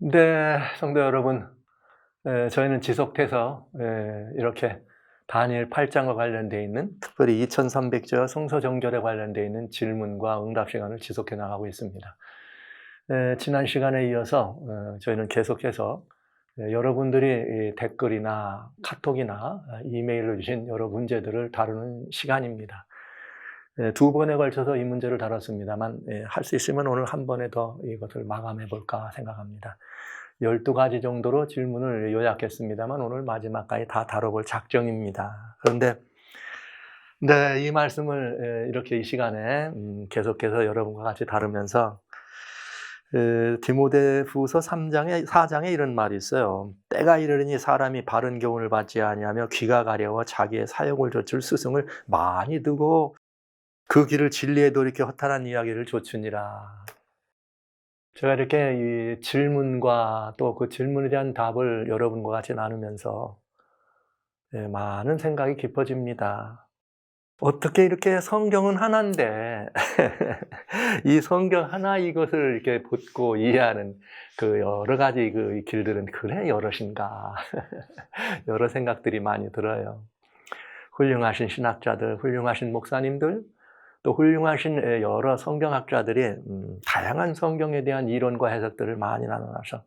네, 성도 여러분, 저희는 지속해서 이렇게 다니엘 8장과 관련되어 있는 특별히 2300절 성서정결에 관련되어 있는 질문과 응답 시간을 지속해 나가고 있습니다. 지난 시간에 이어서 저희는 계속해서 여러분들이 이 댓글이나 카톡이나 이메일로 주신 여러 문제들을 다루는 시간입니다. 두 번에 걸쳐서 이 문제를 다뤘습니다만 할 수 있으면 오늘 한 번에 더 이것을 마감해 볼까 생각합니다. 12가지 정도로 질문을 요약했습니다만 오늘 마지막까지 다 다뤄볼 작정입니다. 그런데 이 말씀을 이렇게 이 시간에 계속해서 여러분과 같이 다루면서 디모데후서 4장에 이런 말이 있어요. 때가 이르리니 사람이 바른 교훈을 받지 아니하며 귀가 가려워 자기의 사욕을 좇을 스승을 많이 두고 그 길을 진리에 돌이켜 허탄한 이야기를 좇으니라. 제가 이렇게 이 질문과 또 그 질문에 대한 답을 여러분과 같이 나누면서 많은 생각이 깊어집니다. 어떻게 이렇게 성경은 하나인데 이 성경 하나 이것을 이렇게 붙고 이해하는 그 여러 가지 그 길들은 그래 여럿인가 여러 생각들이 많이 들어요. 훌륭하신 신학자들, 훌륭하신 목사님들, 또 훌륭하신 여러 성경학자들이 다양한 성경에 대한 이론과 해석들을 많이 나눠서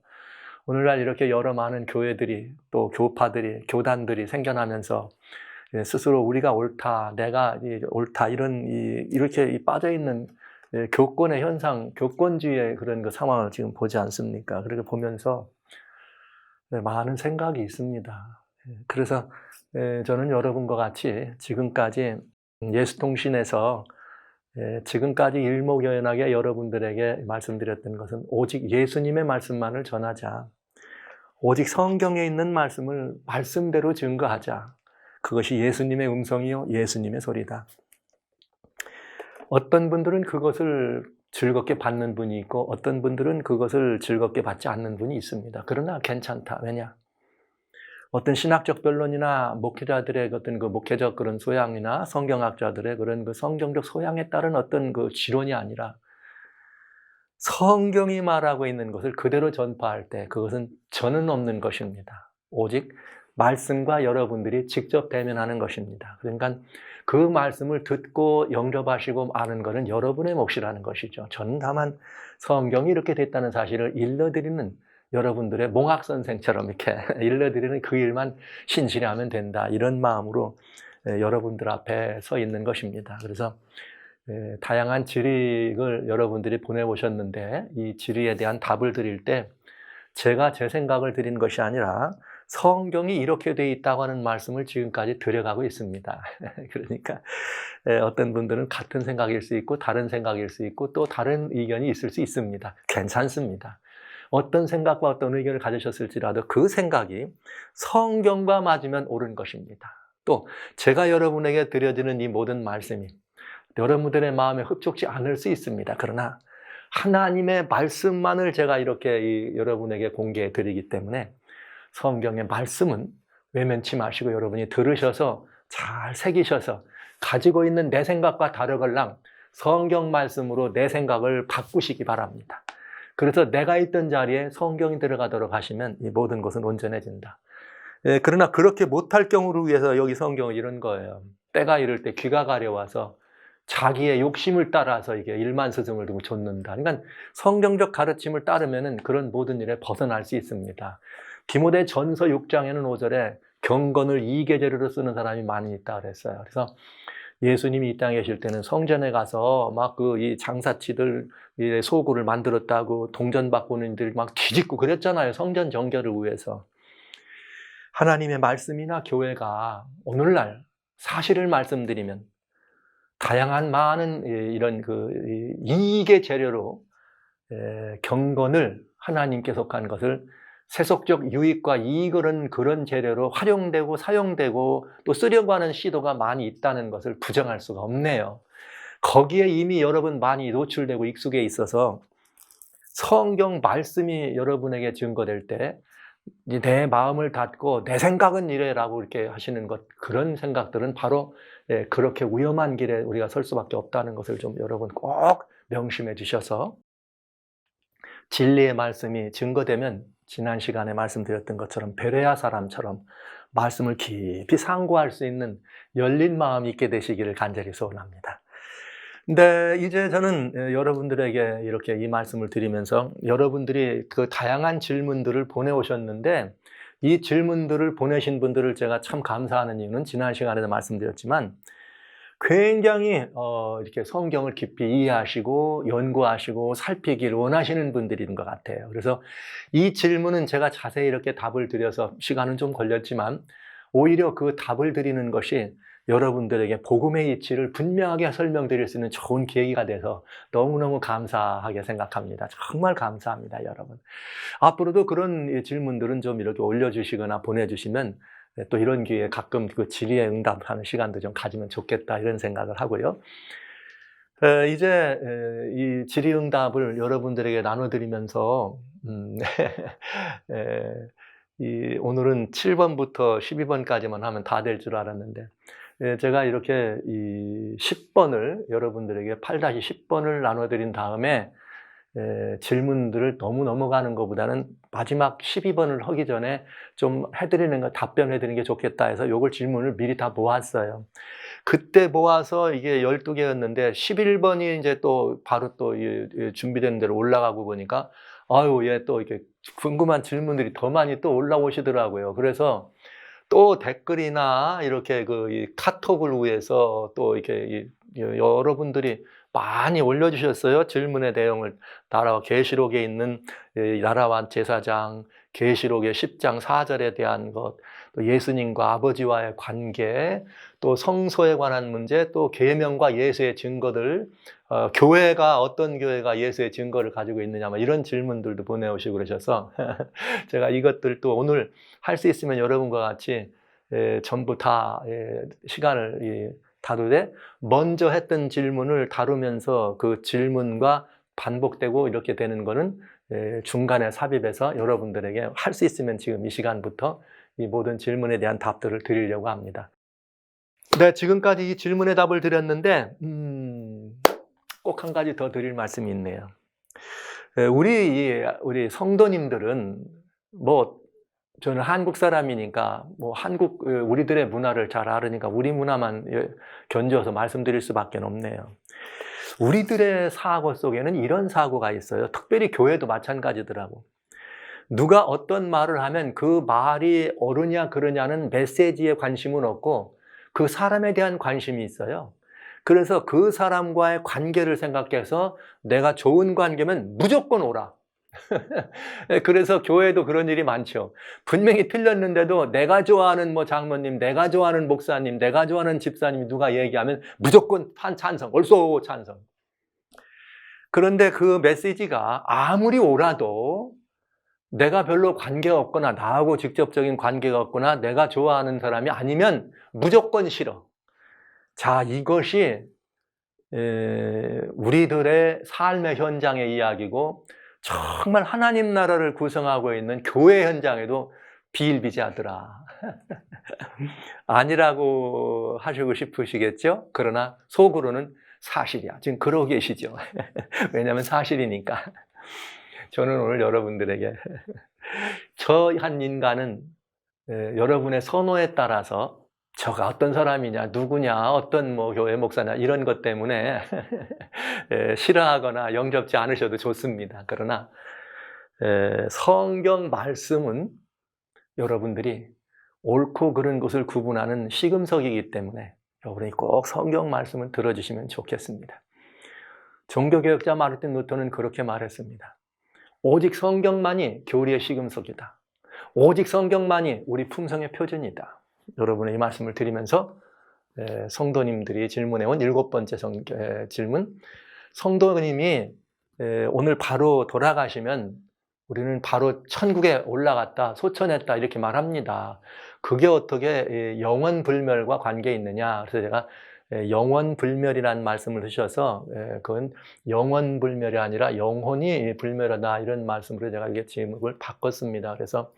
오늘날 이렇게 여러 많은 교회들이 또 교파들이 교단들이 생겨나면서 스스로 우리가 옳다, 내가 옳다 이렇게 빠져 있는 교권의 현상, 교권주의의 그런 그 상황을 지금 보지 않습니까? 그렇게 보면서 많은 생각이 있습니다. 그래서 저는 여러분과 같이 지금까지 예수통신에서 지금까지 일목요연하게 여러분들에게 말씀드렸던 것은 오직 예수님의 말씀만을 전하자. 오직 성경에 있는 말씀을 말씀대로 증거하자. 그것이 예수님의 음성이요 예수님의 소리다. 어떤 분들은 그것을 즐겁게 받는 분이 있고 어떤 분들은 그것을 즐겁게 받지 않는 분이 있습니다. 그러나 괜찮다. 왜냐? 어떤 신학적 변론이나 목회자들의 어떤 그 목회적 그런 소양이나 성경학자들의 그런 그 성경적 소양에 따른 어떤 그 지론이 아니라 성경이 말하고 있는 것을 그대로 전파할 때 그것은 저는 없는 것입니다. 오직 말씀과 여러분들이 직접 대면하는 것입니다. 그러니까 그 말씀을 듣고 영접하시고 아는 것은 여러분의 몫이라는 것이죠. 저는 다만 성경이 이렇게 됐다는 사실을 일러드리는 여러분들의 몽학선생처럼 이렇게 일러드리는 그 일만 신실히 하면 된다. 이런 마음으로 여러분들 앞에 서 있는 것입니다. 그래서 다양한 질의를 여러분들이 보내오셨는데 이 질의에 대한 답을 드릴 때 제가 제 생각을 드린 것이 아니라 성경이 이렇게 돼 있다고 하는 말씀을 지금까지 드려가고 있습니다. 그러니까 어떤 분들은 같은 생각일 수 있고 다른 생각일 수 있고 또 다른 의견이 있을 수 있습니다. 괜찮습니다. 어떤 생각과 어떤 의견을 가지셨을지라도 그 생각이 성경과 맞으면 옳은 것입니다. 또 제가 여러분에게 드려지는 이 모든 말씀이 여러분들의 마음에 흡족지 않을 수 있습니다. 그러나 하나님의 말씀만을 제가 이렇게 여러분에게 공개해 드리기 때문에 성경의 말씀은 외면치 마시고 여러분이 들으셔서 잘 새기셔서 가지고 있는 내 생각과 다르걸랑 성경 말씀으로 내 생각을 바꾸시기 바랍니다. 그래서 내가 있던 자리에 성경이 들어가도록 하시면 이 모든 것은 온전해진다. 그러나 그렇게 못할 경우를 위해서 여기 성경은 이런 거예요. 때가 이를 때 귀가 가려와서 자기의 욕심을 따라서 이게 일만스승을 두고 좇는다. 그러니까 성경적 가르침을 따르면은 그런 모든 일에 벗어날 수 있습니다. 디모데 전서 6장에는 5절에 경건을 이계재료로 쓰는 사람이 많이 있다 그랬어요. 그래서 예수님이 이 땅에 계실 때는 성전에 가서 막 이 장사치들 소굴을 만들었다고 동전 바꾸는 이들 막 뒤집고 그랬잖아요. 성전 정결을 위해서. 하나님의 말씀이나 교회가 오늘날 사실을 말씀드리면 다양한 많은 이런 이익의 재료로 경건을 하나님께 속한 것을 세속적 유익과 이익을 그런 재료로 활용되고 사용되고 또 쓰려고 하는 시도가 많이 있다는 것을 부정할 수가 없네요. 거기에 이미 여러분 많이 노출되고 익숙해 있어서 성경 말씀이 여러분에게 증거될 때 내 마음을 닫고 내 생각은 이래라고 이렇게 하시는 것, 그런 생각들은 바로 그렇게 위험한 길에 우리가 설 수밖에 없다는 것을 좀 여러분 꼭 명심해 주셔서 진리의 말씀이 증거되면 지난 시간에 말씀드렸던 것처럼 베레아 사람처럼 말씀을 깊이 상고할 수 있는 열린 마음이 있게 되시기를 간절히 소원합니다. 근데 이제 저는 여러분들에게 이렇게 이 말씀을 드리면서 여러분들이 그 다양한 질문들을 보내오셨는데 이 질문들을 보내신 분들을 제가 참 감사하는 이유는 지난 시간에도 말씀드렸지만 굉장히 이렇게 성경을 깊이 이해하시고 연구하시고 살피기를 원하시는 분들인 것 같아요. 그래서 이 질문은 제가 자세히 이렇게 답을 드려서 시간은 좀 걸렸지만 오히려 그 답을 드리는 것이 여러분들에게 복음의 이치를 분명하게 설명드릴 수 있는 좋은 계기가 돼서 너무너무 감사하게 생각합니다. 정말 감사합니다, 여러분. 앞으로도 그런 질문들은 좀 이렇게 올려주시거나 보내주시면 또 이런 기회에 가끔 그 질의에 응답하는 시간도 좀 가지면 좋겠다 이런 생각을 하고요. 이제 이 질의응답을 여러분들에게 나눠드리면서 오늘은 7번부터 12번까지만 하면 다 될 줄 알았는데 제가 이렇게 이 10번을 여러분들에게 8-10번을 나눠드린 다음에 질문들을 너무 넘어가는 것보다는 마지막 12번을 하기 전에 좀 해드리는 거, 답변해드리는 게 좋겠다 해서 요걸 질문을 미리 다 모았어요. 그때 모아서 이게 12개였는데 11번이 이제 또 바로 또 준비된 대로 올라가고 보니까 아유, 얘 또 이렇게 궁금한 질문들이 더 많이 또 올라오시더라고요. 그래서 또 댓글이나 이렇게 이 카톡을 위해서 또 이렇게 여러분들이 많이 올려주셨어요. 질문의 내용을 나라와 계시록에 있는 나라와 제사장, 계시록의 10장 4절에 대한 것, 또 예수님과 아버지와의 관계, 또 성소에 관한 문제, 또 계명과 예수의 증거들, 교회가 어떤 교회가 예수의 증거를 가지고 있느냐, 이런 질문들도 보내오시고 그러셔서 제가 이것들 또 오늘 할 수 있으면 여러분과 같이 전부 다 시간을 다루되 먼저 했던 질문을 다루면서 그 질문과 반복되고 이렇게 되는 거는 중간에 삽입해서 여러분들에게 할 수 있으면 지금 이 시간부터 이 모든 질문에 대한 답들을 드리려고 합니다. 네, 지금까지 이 질문에 답을 드렸는데 꼭 한 가지 더 드릴 말씀이 있네요. 우리 성도님들은 저는 한국 사람이니까 우리들의 문화를 잘 알으니까 우리 문화만 견주어서 말씀드릴 수밖에 없네요. 우리들의 사고 속에는 이런 사고가 있어요. 특별히 교회도 마찬가지더라고. 누가 어떤 말을 하면 그 말이 옳으냐 그러냐는 메시지에 관심은 없고 그 사람에 대한 관심이 있어요. 그래서 그 사람과의 관계를 생각해서 내가 좋은 관계면 무조건 오라. 그래서 교회도 그런 일이 많죠. 분명히 틀렸는데도 내가 좋아하는 장로님, 내가 좋아하는 목사님, 내가 좋아하는 집사님 누가 얘기하면 무조건 찬성, 옳소 찬성. 그런데 그 메시지가 아무리 옳아도 내가 별로 관계가 없거나 나하고 직접적인 관계가 없거나 내가 좋아하는 사람이 아니면 무조건 싫어. 자, 이것이 우리들의 삶의 현장의 이야기고 정말 하나님 나라를 구성하고 있는 교회 현장에도 비일비재하더라. 아니라고 하시고 싶으시겠죠? 그러나 속으로는 사실이야. 지금 그러고 계시죠? 왜냐하면 사실이니까. 저는 오늘 여러분들에게 저 한 인간은 여러분의 선호에 따라서 저가 어떤 사람이냐, 누구냐, 어떤 교회 목사냐 이런 것 때문에 싫어하거나 영접지 않으셔도 좋습니다. 그러나 성경 말씀은 여러분들이 옳고 그른 것을 구분하는 시금석이기 때문에 여러분이 꼭 성경 말씀을 들어주시면 좋겠습니다. 종교개혁자 마르틴 루터는 그렇게 말했습니다. 오직 성경만이 교리의 시금석이다. 오직 성경만이 우리 품성의 표준이다. 여러분의 이 말씀을 드리면서 성도님들이 질문해온 7번째 질문. 성도님이 오늘 바로 돌아가시면 우리는 바로 천국에 올라갔다, 소천했다 이렇게 말합니다. 그게 어떻게 영원불멸과 관계 있느냐. 그래서 제가 영원불멸이라는 말씀을 하셔서 그건 영원불멸이 아니라 영혼이 불멸하다 이런 말씀으로 제가 이게 질문을 바꿨습니다. 그래서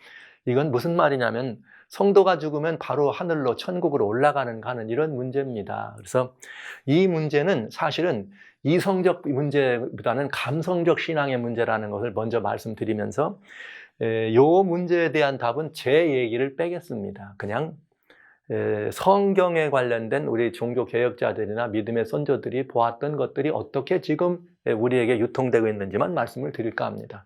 이건 무슨 말이냐면 성도가 죽으면 바로 하늘로 천국으로 올라가는 하는 이런 문제입니다. 그래서 이 문제는 사실은 이성적 문제보다는 감성적 신앙의 문제라는 것을 먼저 말씀드리면서 요 문제에 대한 답은 제 얘기를 빼겠습니다. 그냥 성경에 관련된 우리 종교 개혁자들이나 믿음의 선조들이 보았던 것들이 어떻게 지금 우리에게 유통되고 있는지만 말씀을 드릴까 합니다.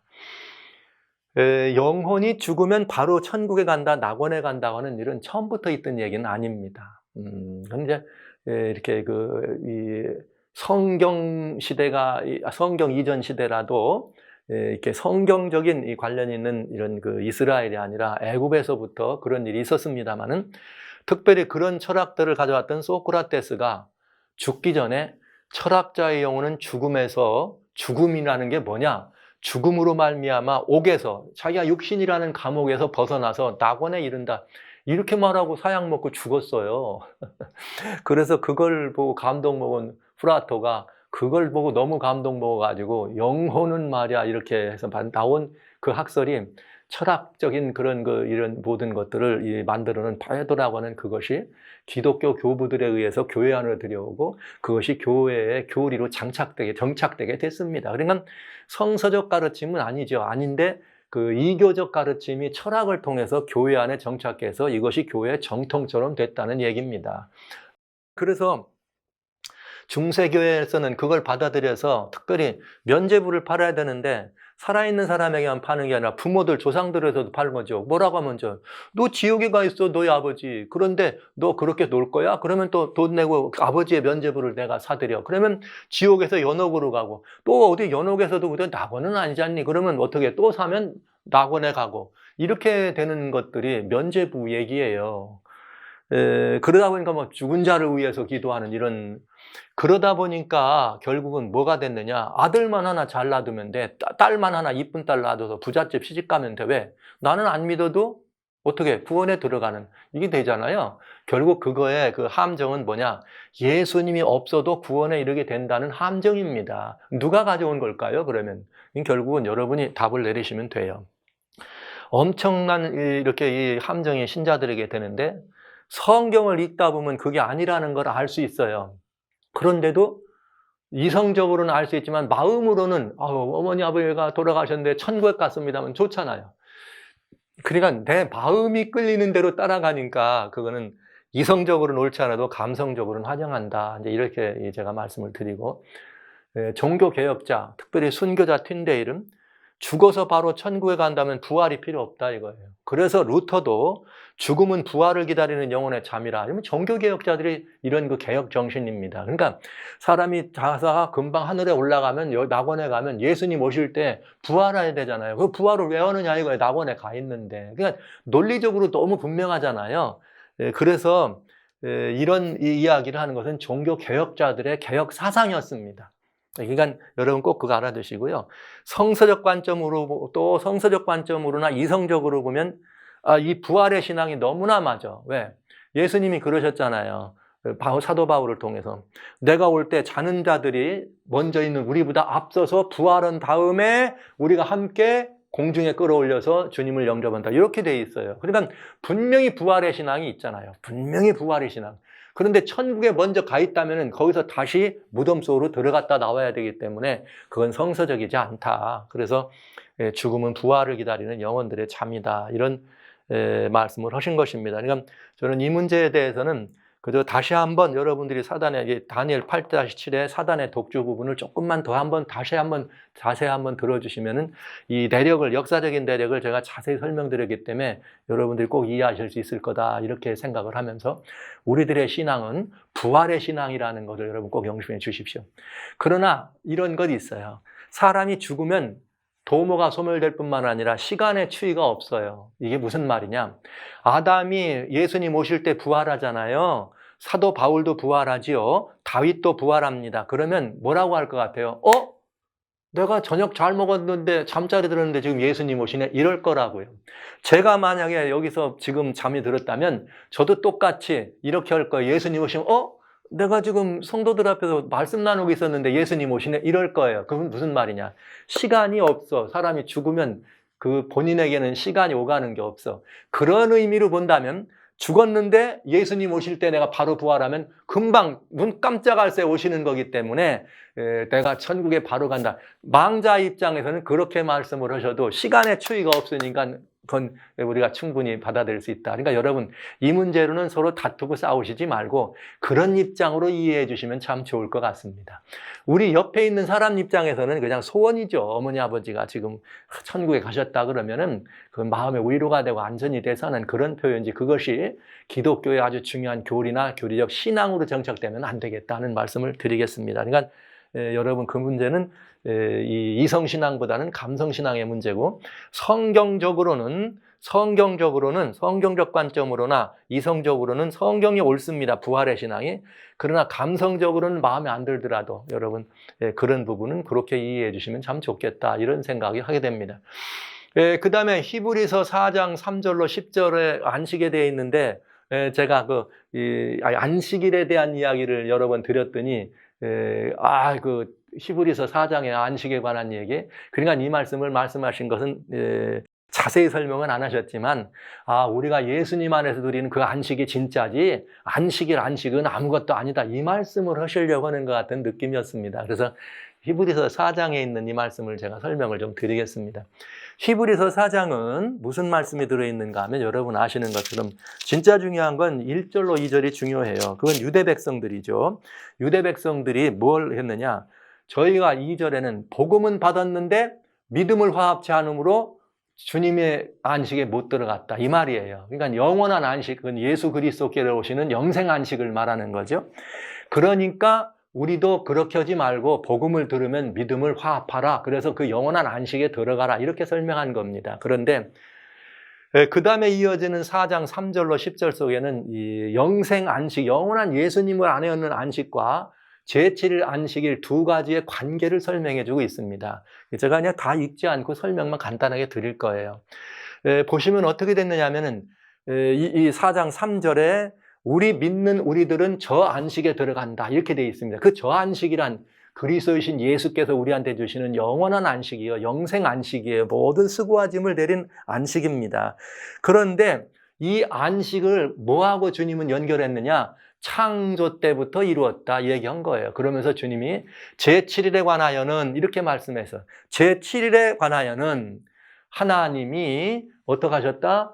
영혼이 죽으면 바로 천국에 간다, 낙원에 간다고 하는 일은 처음부터 있던 얘기는 아닙니다. 그런데 이렇게 이 성경 시대가 성경 이전 시대라도 이렇게 성경적인 이 관련이 있는 이런 이스라엘이 아니라 애굽에서부터 그런 일이 있었습니다만은 특별히 그런 철학들을 가져왔던 소크라테스가 죽기 전에 철학자의 영혼은 죽음에서 죽음이라는 게 뭐냐? 죽음으로 말미암아 옥에서 자기가 육신이라는 감옥에서 벗어나서 낙원에 이른다. 이렇게 말하고 사약 먹고 죽었어요. 그래서 그걸 보고 감동 먹은 플라토가 그걸 보고 너무 감동 먹어가지고 영혼은 말이야 이렇게 해서 나온 그 학설이 철학적인 그런 이런 모든 것들을 만들어낸 파에도라고 하는 그것이 기독교 교부들에 의해서 교회 안으로 들여오고 그것이 교회의 교리로 정착되게 됐습니다. 그러니까 성서적 가르침은 아니죠. 아닌데 그 이교적 가르침이 철학을 통해서 교회 안에 정착해서 이것이 교회의 정통처럼 됐다는 얘기입니다. 그래서 중세교회에서는 그걸 받아들여서 특별히 면죄부를 팔아야 되는데 살아있는 사람에게만 파는 게 아니라 부모들, 조상들에서도 파는 거죠. 뭐라고 하면 너 지옥에 가 있어, 너희 아버지. 그런데 너 그렇게 놀 거야? 그러면 또 돈 내고 아버지의 면죄부를 내가 사드려. 그러면 지옥에서 연옥으로 가고 또 어디 연옥에서도 그래 낙원은 아니지 않니? 그러면 어떻게 또 사면 낙원에 가고 이렇게 되는 것들이 면죄부 얘기예요. 그러다 보니까 뭐 죽은 자를 위해서 기도하는 이런 그러다 보니까 결국은 뭐가 됐느냐? 아들만 하나 잘 놔두면 돼. 딸만 하나 이쁜 딸 놔둬서 부잣집 시집 가면 돼. 왜? 나는 안 믿어도 어떻게 구원에 들어가는 이게 되잖아요. 결국 그거의 그 함정은 뭐냐? 예수님이 없어도 구원에 이르게 된다는 함정입니다. 누가 가져온 걸까요? 그러면 결국은 여러분이 답을 내리시면 돼요. 엄청난 이렇게 이 함정이 신자들에게 되는데 성경을 읽다 보면 그게 아니라는 걸 알 수 있어요. 그런데도 이성적으로는 알 수 있지만 마음으로는 어머니 아버지가 돌아가셨는데 천국에 갔습니다면 좋잖아요. 그러니까 내 마음이 끌리는 대로 따라가니까 그거는 이성적으로는 옳지 않아도 감성적으로는 환영한다. 이제 이렇게 제가 말씀을 드리고 종교개혁자, 특별히 순교자 틴데일은 죽어서 바로 천국에 간다면 부활이 필요 없다 이거예요. 그래서 루터도 죽음은 부활을 기다리는 영혼의 잠이라. 이러면 종교개혁자들이 이런 그 개혁 정신입니다. 그러니까 사람이 자사가 금방 하늘에 올라가면 낙원에 가면 예수님 오실 때 부활해야 되잖아요. 그 부활을 왜 하느냐 이거예요. 낙원에 가 있는데. 그러니까 논리적으로 너무 분명하잖아요. 그래서 이런 이야기를 하는 것은 종교개혁자들의 개혁 사상이었습니다. 그러니까 여러분 꼭 그거 알아두시고요. 성서적 관점으로 또 성서적 관점으로나 이성적으로 보면 이 부활의 신앙이 너무나 맞아. 왜? 예수님이 그러셨잖아요. 사도 바울을 통해서 내가 올 때 자는 자들이 먼저 있는 우리보다 앞서서 부활한 다음에 우리가 함께 공중에 끌어올려서 주님을 영접한다. 이렇게 돼 있어요. 그러니까 분명히 부활의 신앙이 있잖아요. 분명히 부활의 신앙. 그런데 천국에 먼저 가 있다면 거기서 다시 무덤 속으로 들어갔다 나와야 되기 때문에 그건 성서적이지 않다. 그래서 죽음은 부활을 기다리는 영혼들의 잠이다. 이런 말씀을 하신 것입니다. 그러니까 저는 이 문제에 대해서는 그저 다시 한번 여러분들이 사단의 다니엘 8-7의 사단의 독주 부분을 조금만 더 다시 한번 자세히 한번 들어주시면은 이 내력을 역사적인 내력을 제가 자세히 설명드렸기 때문에 여러분들이 꼭 이해하실 수 있을 거다 이렇게 생각을 하면서 우리들의 신앙은 부활의 신앙이라는 것을 여러분 꼭 명심해 주십시오. 그러나 이런 것이 있어요. 사람이 죽으면 도모가 소멸될 뿐만 아니라 시간의 추이가 없어요. 이게 무슨 말이냐? 아담이 예수님 오실 때 부활하잖아요. 사도 바울도 부활하지요. 다윗도 부활합니다. 그러면 뭐라고 할 것 같아요? 내가 저녁 잘 먹었는데 잠자리 들었는데 지금 예수님 오시네? 이럴 거라고요. 제가 만약에 여기서 지금 잠이 들었다면 저도 똑같이 이렇게 할 거예요. 예수님 오시면 내가 지금 성도들 앞에서 말씀 나누고 있었는데 예수님 오시네? 이럴 거예요. 그건 무슨 말이냐? 시간이 없어. 사람이 죽으면 그 본인에게는 시간이 오가는 게 없어. 그런 의미로 본다면 죽었는데 예수님 오실 때 내가 바로 부활하면 금방 눈 깜짝할 새 오시는 거기 때문에 내가 천국에 바로 간다. 망자 입장에서는 그렇게 말씀을 하셔도 시간의 추이가 없으니까 그건 우리가 충분히 받아들일 수 있다. 그러니까 여러분, 이 문제로는 서로 다투고 싸우시지 말고 그런 입장으로 이해해 주시면 참 좋을 것 같습니다. 우리 옆에 있는 사람 입장에서는 그냥 소원이죠. 어머니 아버지가 지금 천국에 가셨다 그러면은 그 마음의 위로가 되고 안전이 돼서는 그런 표현이지, 그것이 기독교의 아주 중요한 교리나 교리적 신앙으로 정착되면 안 되겠다는 말씀을 드리겠습니다. 그러니까 여러분, 그 문제는 이 이성신앙보다는 감성신앙의 문제고, 성경적으로는 성경적 관점으로나 이성적으로는 성경이 옳습니다. 부활의 신앙이. 그러나 감성적으로는 마음에 안 들더라도 여러분, 그런 부분은 그렇게 이해해 주시면 참 좋겠다, 이런 생각이 하게 됩니다. 그 다음에 히브리서 4장 3절로 10절에 안식에 되어 있는데, 제가 안식일에 대한 이야기를 여러 번 드렸더니 히브리서 4장의 안식에 관한 얘기, 그러니까 이 말씀을 말씀하신 것은 자세히 설명은 안 하셨지만, 우리가 예수님 안에서 누리는 그 안식이 진짜지 안식은 아무것도 아니다, 이 말씀을 하시려고 하는 것 같은 느낌이었습니다. 그래서 히브리서 4장에 있는 이 말씀을 제가 설명을 좀 드리겠습니다. 히브리서 4장은 무슨 말씀이 들어있는가 하면, 여러분 아시는 것처럼 진짜 중요한 건 1절로 2절이 중요해요. 그건 유대 백성들이죠. 유대 백성들이 뭘 했느냐, 저희가 2절에는 복음은 받았는데 믿음을 화합치 않으므로 주님의 안식에 못 들어갔다, 이 말이에요. 그러니까 영원한 안식은 예수 그리스도께로 오시는 영생 안식을 말하는 거죠. 그러니까 우리도 그렇게 하지 말고 복음을 들으면 믿음을 화합하라, 그래서 그 영원한 안식에 들어가라, 이렇게 설명한 겁니다. 그런데 그 다음에 이어지는 4장 3절로 10절 속에는 이 영생 안식, 영원한 예수님을 안에 얻는 안식과 제7일 안식일 두 가지의 관계를 설명해 주고 있습니다. 제가 그냥 다 읽지 않고 설명만 간단하게 드릴 거예요. 보시면 어떻게 됐느냐 하면은 이 4장 3절에 우리 믿는 우리들은 저 안식에 들어간다, 이렇게 되어 있습니다. 그 저 안식이란 그리스도이신 예수께서 우리한테 주시는 영원한 안식이요, 영생 안식이에요. 모든 수고와 짐을 내린 안식입니다. 그런데 이 안식을 뭐하고 주님은 연결했느냐? 창조 때부터 이루었다, 얘기한 거예요. 그러면서 주님이 제7일에 관하여는 이렇게 말씀해서, 제7일에 관하여는 하나님이 어떻게 하셨다?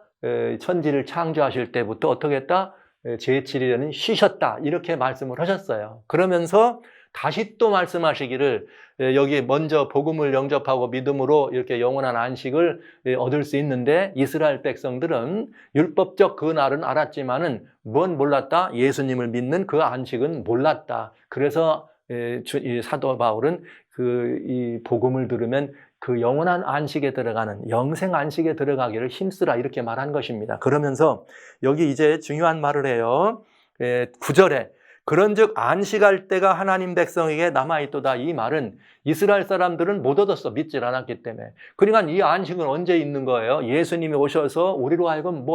천지를 창조하실 때부터 어떻게 했다? 제7일에는 쉬셨다, 이렇게 말씀을 하셨어요. 그러면서 다시 또 말씀하시기를, 여기 먼저 복음을 영접하고 믿음으로 이렇게 영원한 안식을 얻을 수 있는데, 이스라엘 백성들은 율법적 그 날은 알았지만은 뭔 몰랐다? 예수님을 믿는 그 안식은 몰랐다. 그래서 이 사도 바울은 이 복음을 들으면 그 영원한 안식에 들어가는 영생 안식에 들어가기를 힘쓰라, 이렇게 말한 것입니다. 그러면서 여기 이제 중요한 말을 해요. 9절에 그런즉 안식할 때가 하나님 백성에게 남아있도다, 이 말은 이스라엘 사람들은 못 얻었어, 믿질 않았기 때문에. 그러니까 이 안식은 언제 있는 거예요? 예수님이 오셔서 우리로 하여금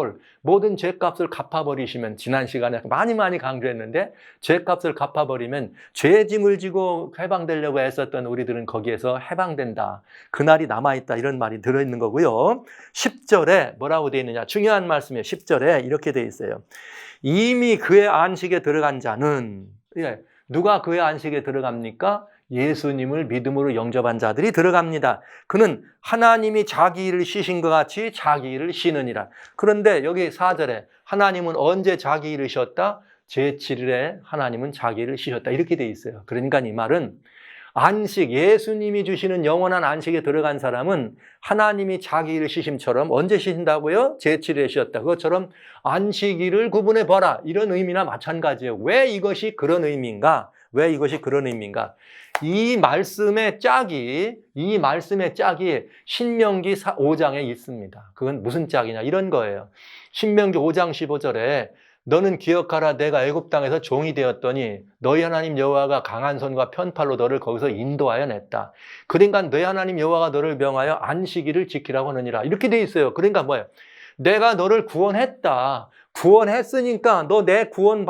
모든 죄값을 갚아버리시면, 지난 시간에 많이 강조했는데, 죄값을 갚아버리면 죄짐을 지고 해방되려고 했었던 우리들은 거기에서 해방된다, 그날이 남아있다, 이런 말이 들어있는 거고요. 10절에 뭐라고 되어 있느냐, 중요한 말씀이에요. 10절에 이렇게 되어 있어요. 이미 그의 안식에 들어간 자는, 누가 그의 안식에 들어갑니까? 예수님을 믿음으로 영접한 자들이 들어갑니다. 그는 하나님이 자기 일을 쉬신 것 같이 자기 일을 쉬느니라. 그런데 여기 4절에 하나님은 언제 자기 일을 쉬었다? 제7일에 하나님은 자기 일을 쉬셨다, 이렇게 돼 있어요. 그러니까 이 말은 안식, 예수님이 주시는 영원한 안식에 들어간 사람은 하나님이 자기 일을 쉬심처럼 언제 쉬신다고요? 제7일에 쉬었다. 그것처럼 안식일을 구분해 봐라, 이런 의미나 마찬가지예요. 왜 이것이 그런 의미인가? 이 말씀의 짝이 신명기 5장에 있습니다. 그건 무슨 짝이냐, 이런 거예요. 신명기 5장 15절에 너는 기억하라, 내가 애굽 땅에서 종이 되었더니 너희 하나님 여호와가 강한 손과 편팔로 너를 거기서 인도하여 냈다. 그러니까 너희 하나님 여호와가 너를 명하여 안식일을 지키라고 하느니라, 이렇게 돼 있어요. 그러니까 뭐예요? 내가 너를 구원했다. 구원했으니까 너 내 구원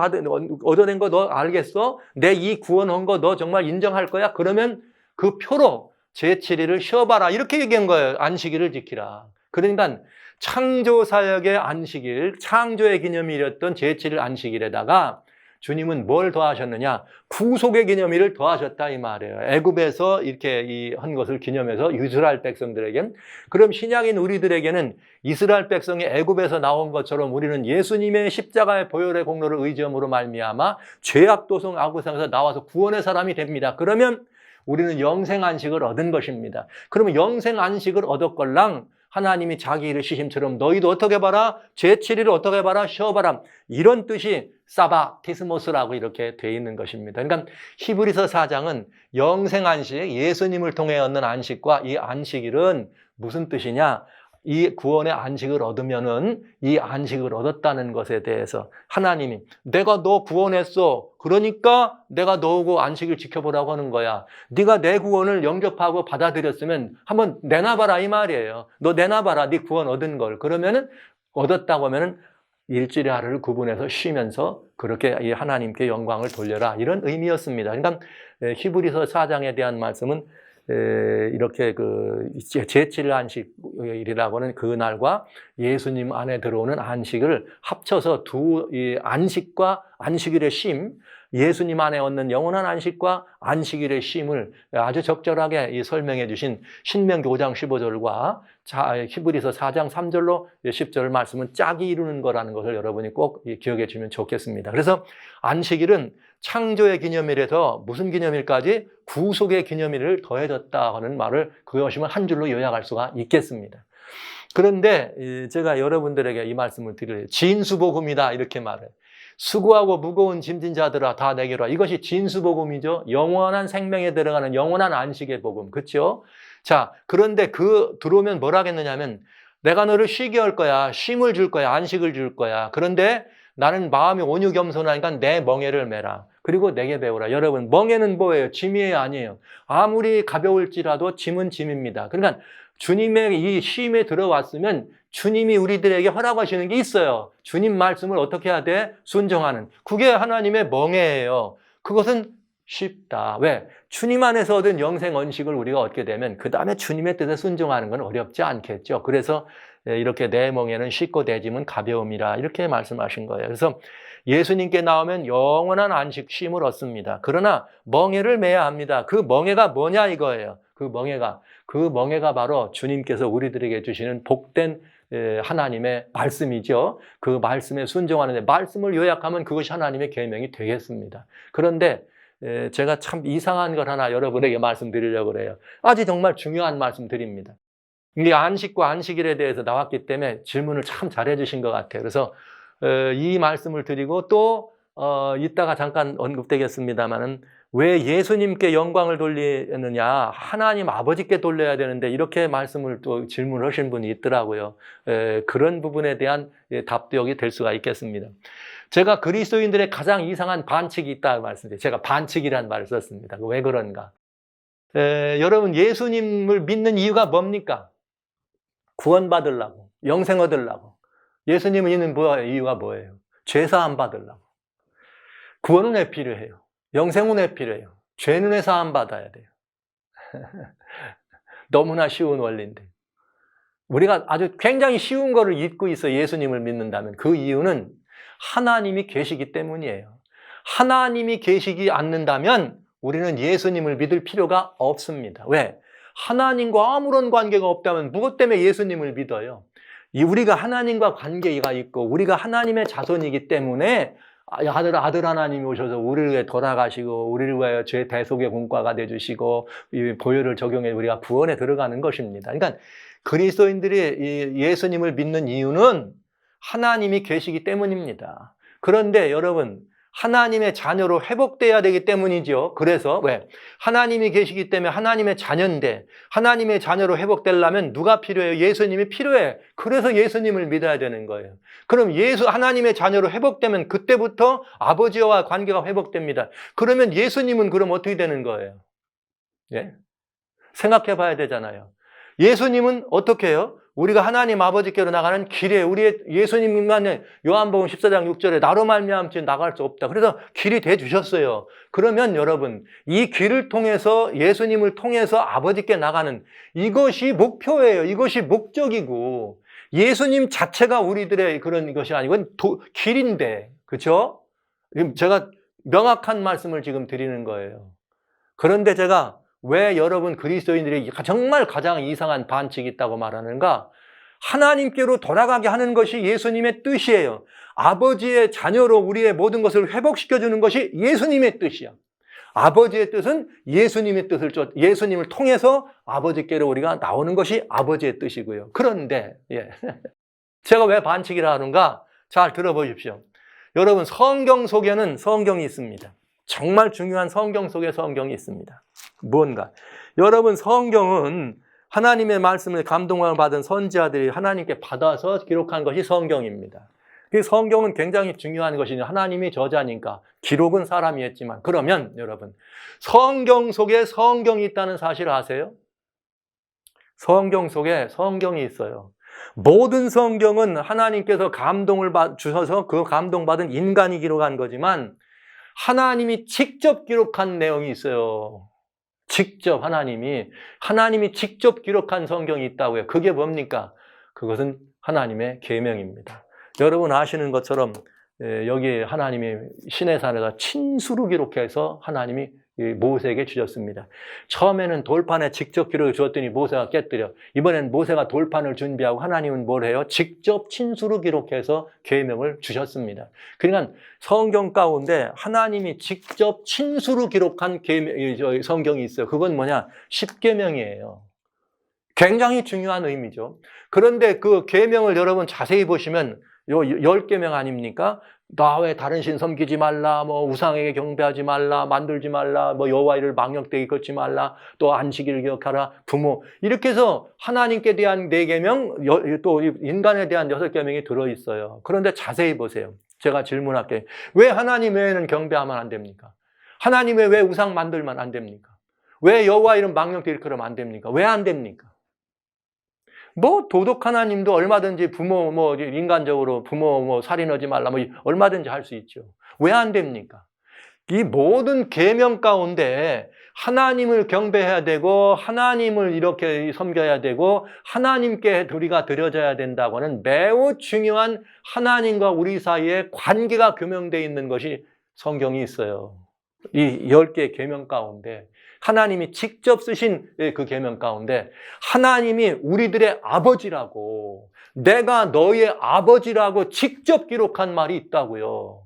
얻어낸 거 너 알겠어? 내 이 구원한 거 너 정말 인정할 거야? 그러면 그 표로 제7일을 쉬어봐라. 이렇게 얘기한 거예요. 안식일을 지키라. 그러니까 창조사역의 안식일, 창조의 기념일이었던 제7일 안식일에다가 주님은 뭘 더하셨느냐? 구속의 기념일을 더하셨다 이 말이에요. 애굽에서 이렇게 한 것을 기념해서 이스라엘 백성들에겐, 그럼 신약인 우리들에게는 이스라엘 백성이 애굽에서 나온 것처럼 우리는 예수님의 십자가의 보혈의 공로를 의지함으로 말미암아 죄악 도성 아구상에서 나와서 구원의 사람이 됩니다. 그러면 우리는 영생 안식을 얻은 것입니다. 그러면 영생 안식을 얻었걸랑 하나님이 자기 일을 쉬심처럼 너희도 어떻게 봐라? 제7일을 어떻게 봐라? 쉬어봐라. 이런 뜻이 사바티스모스라고 이렇게 돼 있는 것입니다. 그러니까 히브리서 4장은 영생 안식, 예수님을 통해 얻는 안식과 이 안식일은 무슨 뜻이냐? 이 구원의 안식을 얻으면은 이 안식을 얻었다는 것에 대해서 하나님이 내가 너 구원했어. 그러니까 내가 너하고 안식을 지켜보라고 하는 거야. 네가 내 구원을 영접하고 받아들였으면 한번 내놔봐라 이 말이에요. 너 내놔봐라. 네 구원 얻은 걸. 그러면은 얻었다고 하면은 일주일에 하루를 구분해서 쉬면서 그렇게 이 하나님께 영광을 돌려라. 이런 의미였습니다. 그러니까 히브리서 4장에 대한 말씀은 이렇게 제7일 안식일이라고 하는 그 날과 예수님 안에 들어오는 안식을 합쳐서 이 안식과 안식일의 쉼, 예수님 안에 얻는 영원한 안식과 안식일의 쉼을 아주 적절하게 설명해 주신 신명기 5장 15절과 히브리서 4장 3절로 10절 말씀은 짝이 이루는 거라는 것을 여러분이 꼭 기억해 주면 좋겠습니다. 그래서 안식일은 창조의 기념일에서 무슨 기념일까지? 구속의 기념일을 더해졌다 하는 말을 그것이면 한 줄로 요약할 수가 있겠습니다. 그런데 제가 여러분들에게 이 말씀을 드려요. 진수복음이다 이렇게 말해요. 수고하고 무거운 짐진 자들아 다 내게로 와. 이것이 진수복음이죠. 영원한 생명에 들어가는 영원한 안식의 복음. 그렇죠? 자, 그런데 들어오면 뭘 하겠느냐면 내가 너를 쉬게 할 거야. 쉼을 줄 거야. 안식을 줄 거야. 그런데 나는 마음이 온유 겸손하니까 내 멍에를 메라. 그리고 내게 배우라. 여러분, 멍에는 뭐예요? 짐이에요? 아니에요? 아무리 가벼울지라도 짐은 짐입니다. 그러니까 주님의 이 쉼에 들어왔으면 주님이 우리들에게 허락하시는 게 있어요. 주님 말씀을 어떻게 해야 돼? 순종하는. 그게 하나님의 멍에예요. 그것은 쉽다. 왜? 주님 안에서 얻은 영생 언식을 우리가 얻게 되면 그 다음에 주님의 뜻에 순종하는 건 어렵지 않겠죠. 그래서 이렇게 내 멍에는 쉽고 내 짐은 가벼움이라 이렇게 말씀하신 거예요. 그래서 예수님께 나오면 영원한 안식 쉼을 얻습니다. 그러나 멍에를 매야 합니다. 그 멍에가 뭐냐 이거예요. 그 멍에가 바로 주님께서 우리들에게 주시는 복된 하나님의 말씀이죠. 그 말씀에 순종하는데 말씀을 요약하면 그것이 하나님의 계명이 되겠습니다. 그런데 제가 참 이상한 걸 하나 여러분에게 말씀드리려고 그래요. 아주 정말 중요한 말씀 드립니다. 이 안식과 안식일에 대해서 나왔기 때문에 질문을 참 잘해 주신 것 같아요. 그래서 이 말씀을 드리고 또 이따가 잠깐 언급되겠습니다마는 왜 예수님께 영광을 돌리느냐, 하나님 아버지께 돌려야 되는데 이렇게 말씀을 또 질문을 하신 분이 있더라고요. 그런 부분에 대한 답변이 될 수가 있겠습니다. 제가 그리스도인들의 가장 이상한 반칙이 있다고 말씀드려요. 제가 반칙이라는 말을 썼습니다. 왜 그런가? 여러분, 예수님을 믿는 이유가 뭡니까? 구원받으려고, 영생 얻으려고. 예수님을 믿는 이유가 뭐예요? 죄사함 받으려고. 구원은 왜 필요해요? 영생은 왜 필요해요? 죄는 왜 사함 받아야 돼요? 너무나 쉬운 원리인데. 우리가 아주 굉장히 쉬운 거를 잊고 있어 예수님을 믿는다면 그 이유는 하나님이 계시기 때문이에요. 하나님이 계시지 않는다면 우리는 예수님을 믿을 필요가 없습니다. 왜? 하나님과 아무런 관계가 없다면 무엇 때문에 예수님을 믿어요? 우리가 하나님과 관계가 있고 우리가 하나님의 자손이기 때문에 아들 하나님이 오셔서 우리를 위해 돌아가시고 우리를 위해 죄 대속의 공과가 되주시고 보혈을 적용해 우리가 구원에 들어가는 것입니다. 그러니까 그리스도인들이 예수님을 믿는 이유는 하나님이 계시기 때문입니다. 그런데 여러분, 하나님의 자녀로 회복돼야 되기 때문이죠. 그래서 왜? 하나님이 계시기 때문에 하나님의 자녀인데 하나님의 자녀로 회복되려면 누가 필요해요? 예수님이 필요해. 그래서 예수님을 믿어야 되는 거예요. 그럼 하나님의 자녀로 회복되면 그때부터 아버지와 관계가 회복됩니다. 그러면 예수님은 그럼 어떻게 되는 거예요? 예? 생각해 봐야 되잖아요. 예수님은 어떻게 해요? 우리가 하나님 아버지께로 나가는 길에 우리의 예수님만의 요한복음 14장 6절에 나로 말미암지 나갈 수 없다. 그래서 길이 돼 주셨어요. 그러면 여러분 이 길을 통해서 예수님을 통해서 아버지께 나가는 이것이 목표예요. 이것이 목적이고 예수님 자체가 우리들의 그런 것이 아니고 길인데 그렇죠? 제가 명확한 말씀을 지금 드리는 거예요. 그런데 제가 왜 여러분 그리스도인들이 정말 가장 이상한 반칙이 있다고 말하는가? 하나님께로 돌아가게 하는 것이 예수님의 뜻이에요. 아버지의 자녀로 우리의 모든 것을 회복시켜주는 것이 예수님의 뜻이야. 아버지의 뜻은 예수님의 뜻을 예수님을 통해서 아버지께로 우리가 나오는 것이 아버지의 뜻이고요. 그런데 제가 왜 반칙이라 하는가? 잘 들어보십시오. 여러분 성경 속에는 성경이 있습니다. 정말 중요한 성경 속에 성경이 있습니다. 무언가? 여러분 성경은 하나님의 말씀을 감동을 받은 선지자들이 하나님께 받아서 기록한 것이 성경입니다. 그 성경은 굉장히 중요한 것이니 하나님이 저자니까 기록은 사람이 했지만 그러면 여러분 성경 속에 성경이 있다는 사실 아세요? 성경 속에 성경이 있어요. 모든 성경은 하나님께서 감동을 주셔서 그 감동받은 인간이 기록한 거지만 하나님이 직접 기록한 내용이 있어요. 직접 하나님이 직접 기록한 성경이 있다고요. 그게 뭡니까? 그것은 하나님의 계명입니다. 여러분 아시는 것처럼 여기 하나님이 시내산에다 친수로 기록해서 하나님이 모세에게 주셨습니다. 처음에는 돌판에 직접 기록을 주었더니 모세가 깨뜨려. 이번엔 모세가 돌판을 준비하고 하나님은 뭘 해요? 직접 친수로 기록해서 계명을 주셨습니다. 그러니까 성경 가운데 하나님이 직접 친수로 기록한 성경이 있어요. 그건 뭐냐? 십계명이에요. 굉장히 중요한 의미죠. 그런데 그 계명을 여러분 자세히 보시면 요 10계명 아닙니까? 나 외 다른 신 섬기지 말라, 뭐 우상에게 경배하지 말라, 만들지 말라, 뭐 여호와 이를 망령되게 걷지 말라, 또 안식일을 기억하라, 부모 이렇게 해서 하나님께 대한 4계명, 또 인간에 대한 6계명이 들어있어요. 그런데 자세히 보세요. 제가 질문할게요. 왜 하나님 외에는 경배하면 안 됩니까? 하나님 외에 왜 우상 만들면 안 됩니까? 왜 여호와 이름 망령되게 그러면 안 됩니까? 왜 안 됩니까? 뭐 도덕 하나님도 얼마든지 부모 뭐 인간적으로 부모 뭐 살인하지 말라 뭐 얼마든지 할 수 있죠. 왜 안 됩니까? 이 모든 계명 가운데 하나님을 경배해야 되고 하나님을 이렇게 섬겨야 되고 하나님께 우리가 드려져야 된다고 하는 매우 중요한 하나님과 우리 사이에 관계가 규명되어 있는 것이 성경이 있어요. 이 10개의 계명 가운데 하나님이 직접 쓰신 그 계명 가운데 하나님이 우리들의 아버지라고 내가 너의 아버지라고 직접 기록한 말이 있다고요.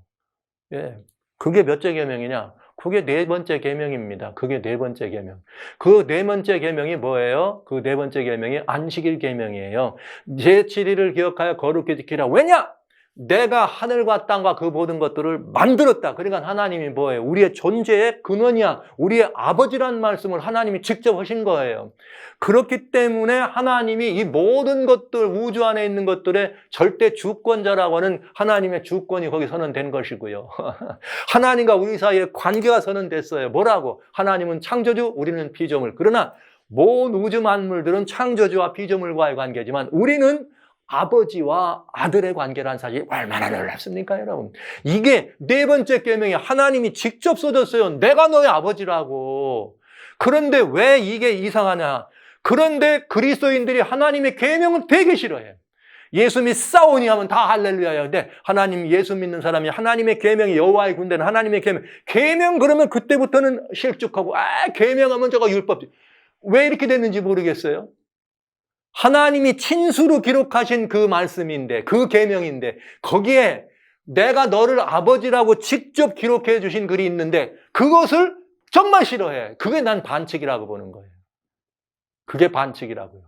그게 몇째 계명이냐? 그게 4번째 계명입니다. 그게 4번째 계명. 그 4번째 계명이 뭐예요? 그 4번째 계명이 안식일 계명이에요. 제7일을 기억하여 거룩히 지키라. 왜냐? 내가 하늘과 땅과 그 모든 것들을 만들었다. 그러니까 하나님이 뭐예요? 우리의 존재의 근원이야. 우리의 아버지란 말씀을 하나님이 직접 하신 거예요. 그렇기 때문에 하나님이 이 모든 것들, 우주 안에 있는 것들의 절대 주권자라고 하는 하나님의 주권이 거기 선언된 것이고요. 하나님과 우리 사이에 관계가 선언됐어요. 뭐라고? 하나님은 창조주, 우리는 피조물. 그러나 모든 우주 만물들은 창조주와 피조물과의 관계지만 우리는 아버지와 아들의 관계라는 사실이 얼마나 놀랍습니까, 여러분? 이게 4번째 계명이 하나님이 직접 써줬어요. 내가 너의 아버지라고. 그런데 왜 이게 이상하냐? 그런데 그리스도인들이 하나님의 계명은 되게 싫어해요. 예수 믿사오니 하면 다 할렐루야예요. 근데 하나님 예수 믿는 사람이 하나님의 계명이 여호와의 군대는 하나님의 계명 그러면 그때부터는 실족하고 계명하면 저거 율법. 왜 이렇게 됐는지 모르겠어요. 하나님이 친수로 기록하신 그 말씀인데 그 계명인데 거기에 내가 너를 아버지라고 직접 기록해 주신 글이 있는데 그것을 정말 싫어해. 그게 난 반칙이라고 보는 거예요. 그게 반칙이라고요.